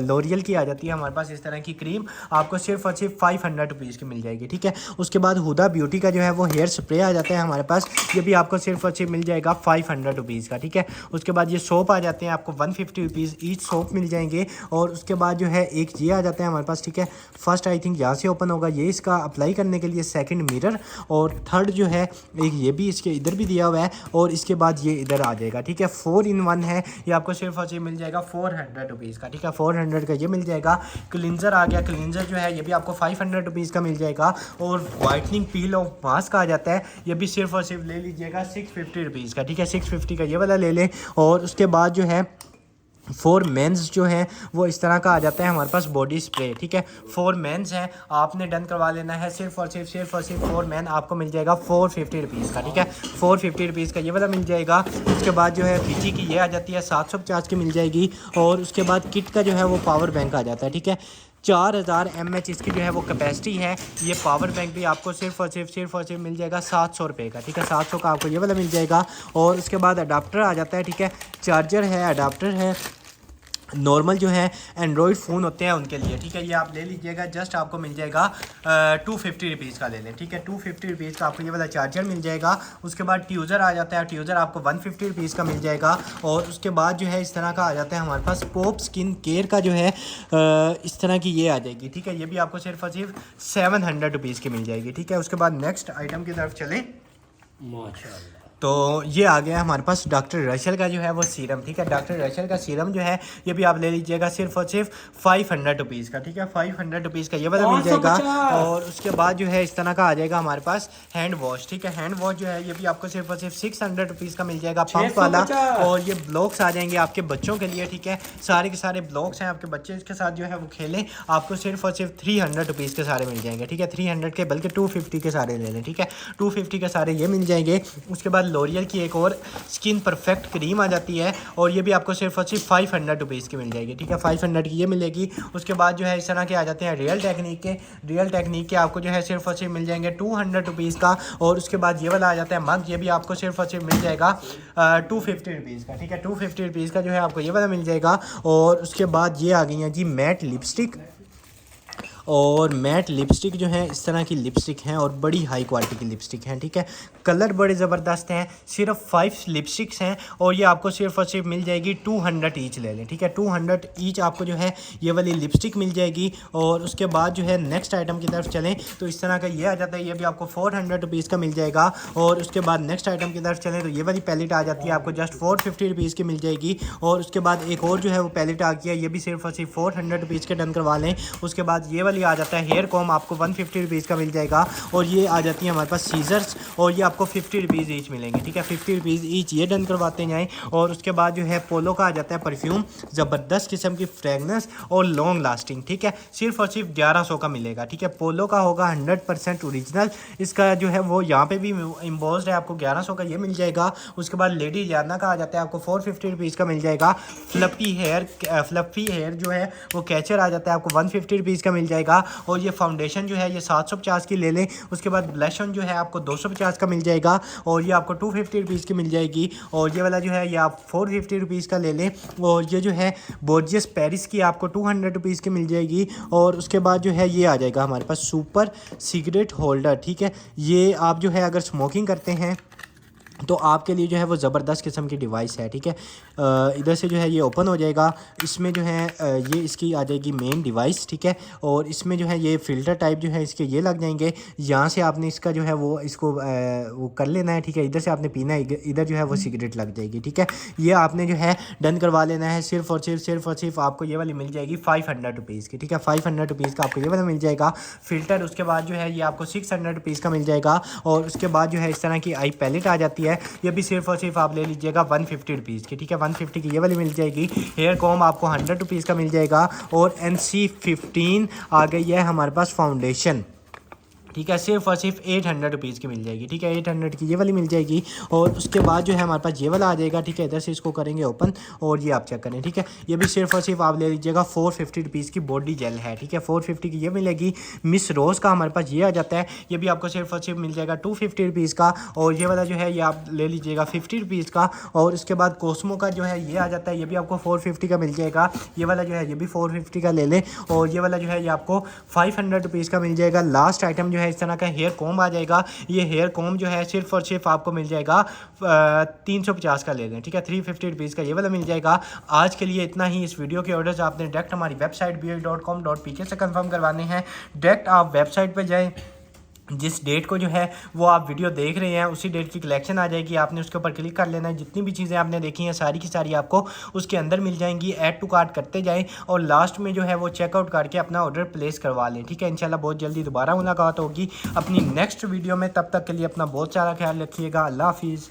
लॉरियल की आ जाती है हमारे पास इस तरह की क्रीम, आपको सिर्फ और सिर्फ 500 रुपीज़ की मिल जाएगी, ठीक है। उसके बाद हुदा ब्यूटी का जो है वो हेयर स्प्रे आ जाता है हमारे पास। ये भी आपको सिर्फ और सिर्फ मिल जाएगा 500 रुपीज़ का, ठीक है। उसके बाद ये सोप आ जाते हैं आपको 150 रुपीज़ ईच सोप मिल जाएंगे। और उसके बाद जो है एक ये आ जाता है हमारे पास, ठीक है। फर्स्ट आई थिंक यहाँ से ओपन होगा, ये इसका अप्लाई करने के लिए सेकंड मिरर। और थर्ड जो है एक ये भी इसके इधर भी दिया हुआ है। और इसके बाद ये इधर आ जाएगा, ठीक है। 4 in 1 है। ये आपको सिर्फ और सिर्फ मिल जाएगा 400 रुपीज़ का, ठीक है। 400 का ये मिल जाएगा। क्लिनजर आ गया। क्लिनजर जो है ये भी आपको 500 रुपीज़ का मिल जाएगा। और वाइटनिंग पील और मास्क आ जाता है। ये भी सिर्फ और सिर्फ ले लीजिएगा 650 रुपीज़ का, ठीक है। 650 का ये वाला ले लें। और उसके बाद जो है 4 मेंस जो है वो इस तरह का आ जाता है हमारे पास बॉडी स्प्रे, ठीक है। 4 मेंस हैं, आपने डन करवा लेना है। सिर्फ और सिर्फ 4 मेन आपको मिल जाएगा 450 रुपीज़ का, ठीक है। 450 रुपीज़ का ये वाला मिल जाएगा। उसके बाद जो है पीची की ये आ जाती है 750 की मिल जाएगी। और उसके बाद किट का जो है वो पावर बैंक आ जाता है, ठीक है। 4000 mAh इसकी जो है वो कैपेसिटी है। ये पावर बैंक भी आपको सिर्फ और सिर्फ मिल जाएगा 700 रुपये का, ठीक है। 700 का आपको ये वाला मिल जाएगा। और उसके बाद अडाप्टर आ जाता है, ठीक है। चार्जर है, अडाप्टर है। नॉर्मल जो है एंड्रॉयड फ़ोन होते हैं उनके लिए, ठीक है। ये आप ले लीजिएगा, जस्ट आपको मिल जाएगा 250 रुपीज़ का ले लें, ठीक है। 250 रुपीज़ का आपको ये वाला चार्जर मिल जाएगा। उसके बाद ट्यूज़र आ जाता है। ट्यूज़र आपको 150 रुपीज़ का मिल जाएगा। और उसके बाद जो है इस तरह का आ जाता है हमारे पास पॉप स्किन केयर का जो है इस तरह की ये आ जाएगी, ठीक है। ये भी आपको सिर्फ और सिर्फ 700 रुपीज़ की मिल जाएगी, ठीक है। उसके बाद नेक्स्ट आइटम की तरफ चलें। माशाल्लाह। तो ये आ गया हमारे पास डॉक्टर रशल का जो है वो सीरम, ठीक है। डॉक्टर रशल का सीरम जो है ये भी आप ले लीजिएगा सिर्फ और सिर्फ 500 रुपीज़ का, ठीक है। 500 रुपीज़ का ये वाला मिल जाएगा। और उसके बाद जो है इस तरह का आ जाएगा हमारे पास हैंड वॉश, ठीक है। हैंड वॉश जो है ये भी आपको सिर्फ और सिर्फ 600 रुपीज़ का मिल जाएगा पंप वाला। और ये ब्लॉक्स आ जाएंगे आपके बच्चों के लिए, ठीक है। सारे के सारे ब्लॉक्स हैं, आपके बच्चे इसके साथ जो है वो खेलें। आपको सिर्फ और सिर्फ 300 रुपीज़ के सारे मिल जाएंगे, ठीक है। 300 के बल्कि 250 के सारे ले लें, ठीक है। 250 के सारे ये मिल जाएंगे। उसके बाद लॉरियल की एक और स्किन परफेक्ट क्रीम आ जाती है और ये भी आपको सिर्फ और सिर्फ 500 रुपीज़ की मिल जाएगी, ठीक है। 500 की ये मिलेगी। उसके बाद जो है इस तरह के आ जाते हैं रियल टेक्निक के आपको जो है सिर्फ और सिर्फ मिल जाएंगे 200 रुपीज़ का। और उसके बाद ये वाला आ जाता है मग, ये भी आपको सिर्फ और सिर्फ मिल जाएगा 250 रुपीज़ का, ठीक है। 250 रुपीज़ का जो है आपको ये वाला मिल जाएगा। और उसके बाद ये आ गई हैं जी मैट लिपस्टिक। और मैट लिपस्टिक जो है इस तरह की लिपस्टिक हैं और बड़ी हाई क्वालिटी की लिपस्टिक हैं, ठीक है। कलर बड़े ज़बरदस्त हैं। सिर्फ 5 लिपस्टिक्स हैं और ये आपको सिर्फ और सिर्फ मिल जाएगी 200 ईच ले लें, ठीक है। 200 ईच आपको जो है ये वाली लिपस्टिक मिल जाएगी। और उसके बाद जो है नेक्स्ट आइटम की तरफ चलें तो इस तरह का ये आ जाता है, ये भी आपको 400 रुपीज़ का मिल जाएगा। और उसके बाद नेक्स्ट आइटम की तरफ चलें तो ये वाली पैलेट आ जाती है, आपको जस्ट 450 रुपीज़ की मिल जाएगी। और उसके बाद एक और जो है वो पैलेट आ गया, ये भी सिर्फ और सिर्फ 400 रुपीज़ के डन करवा लें। उसके बाद ये वाली आ जाता है हेयर कॉम, आपको 150 रुपीज़ का मिल जाएगा। और ये आ जाती है हमारे पास सीजर्स और ये आपको 50 रुपीज़ ईच मिलेंगे, ठीक है। 50 रुपीज़ ईच ये डन करवाते जाएँ। और उसके बाद जो है पोलो का आ जाता है परफ्यूम, ज़बरदस्त किस्म की फ्रेगनेंस और लॉन्ग लास्टिंग, ठीक है। सिर्फ और सिर्फ 1100 का मिलेगा, ठीक है। पोलो का होगा 100% ओरिजिनल, इसका जो है वो यहाँ पे भी इम्बोस्ड है, आपको 1100 का ये मिल जाएगा। उसके बाद लेडी जाना का आ जाता है, आपको 450 रुपीज़ का मिल जाएगा। फ्लफ़ी हेयर जो है वो कैचर आ जाता है, आपको 150 रुपीज़ का मिल जाएगा। और ये फाउंडेशन जो है ये 750 की ले लें। उसके बाद ब्लश ऑन जो है आपको 250 का मिल जाएगा और ये आपको 250 रुपीज़ की मिल जाएगी। और ये वाला जो है ये आप 450 रुपीज़ का ले लें। और ये जो है बोर्जियस पेरिस की आपको 200 रुपीज़ की मिल जाएगी। और उसके बाद जो है ये आ जाएगा हमारे पास सुपर सिगरेट होल्डर, ठीक है। ये आप जो है अगर स्मोकिंग करते हैं तो आपके लिए जो है वो ज़बरदस्त किस्म की डिवाइस है, ठीक है। इधर से जो है ये ओपन हो जाएगा, इसमें जो है ये इसकी आ जाएगी मेन डिवाइस, ठीक है। और इसमें जो है ये फ़िल्टर टाइप जो है इसके ये लग जाएंगे। यहाँ से आपने इसका जो है वो इसको वो कर लेना है, ठीक है। इधर से आपने पीना है, इधर जो है वो सिगरेट लग जाएगी, ठीक है। ये आपने जो है डन करवा लेना है। सिर्फ और सिर्फ आपको ये वाली मिल जाएगी 500 रुपीज़ की, ठीक है। 500 रुपीज़ का आपको ये वाला मिल जाएगा फ़िल्टर। उसके बाद जो है ये आपको 600 रुपीज़ का मिल जाएगा। और उसके बाद जो है इस तरह की आई पैलेट आ जाती है, ये भी सिर्फ और सिर्फ आप ले लीजिएगा 150 रुपीज़ की, ठीक है। 150 की ये वाली मिल जाएगी। हेयर कॉम आपको 100 रुपीज़ का मिल जाएगा। और NC15 आ गई है हमारे पास फाउंडेशन, ठीक है। सिर्फ और सिर्फ 800 रुपीज़ की मिल जाएगी, ठीक है। 800 की ये वाली मिल जाएगी। और उसके बाद जो है हमारे पास ये वाला आ जाएगा, ठीक है। इधर से इसको करेंगे ओपन और ये आप चेक करें, ठीक है। ये भी सिर्फ और सिर्फ आप ले लीजिएगा 450 रुपीज़ की बॉडी जेल है, ठीक है। 450 की ये मिलेगी। मिस रोज़ का हमारे पास ये आ जाता है, ये भी आपको सिर्फ और सिर्फ मिल जाएगा 250 रुपीज़ का। और ये वाला जो है ये आप ले लीजिएगा 50 रुपीज़ का। और उसके बाद कोस्मो का जो है ये आ जाता है, ये भी आपको 450 का मिल जाएगा। ये वाला जो है ये भी 450 का ले लें। और ये वाला जो है ये आपको 500 रुपीज़ का मिल जाएगा। लास्ट आइटम जो है इस तरह का हेयर कॉम आ जाएगा। ये हेयर कॉम जो है सिर्फ और सिर्फ आपको मिल जाएगा 350 का ले लें, ठीक है। 350 रुपीज़ का ये वाला मिल जाएगा। आज के लिए इतना ही। इस वीडियो के ऑर्डर्स आपने डायरेक्ट हमारी वेबसाइट bh.com.pk से कंफर्म करवाने हैं। डायरेक्ट आप वेबसाइट पर जाएँ, जिस डेट को जो है वो आप वीडियो देख रहे हैं उसी डेट की कलेक्शन आ जाएगी, आपने उसके ऊपर क्लिक कर लेना है। जितनी भी चीज़ें आपने देखी हैं सारी की सारी आपको उसके अंदर मिल जाएंगी। ऐड टू कार्ट करते जाएं और लास्ट में जो है वो चेकआउट करके अपना ऑर्डर प्लेस करवा लें, ठीक है। इंशाल्लाह बहुत जल्दी दोबारा मुलाकात होगी अपनी नेक्स्ट वीडियो में। तब तक के लिए अपना बहुत सारा ख्याल रखिएगा। अल्लाह हाफिज़।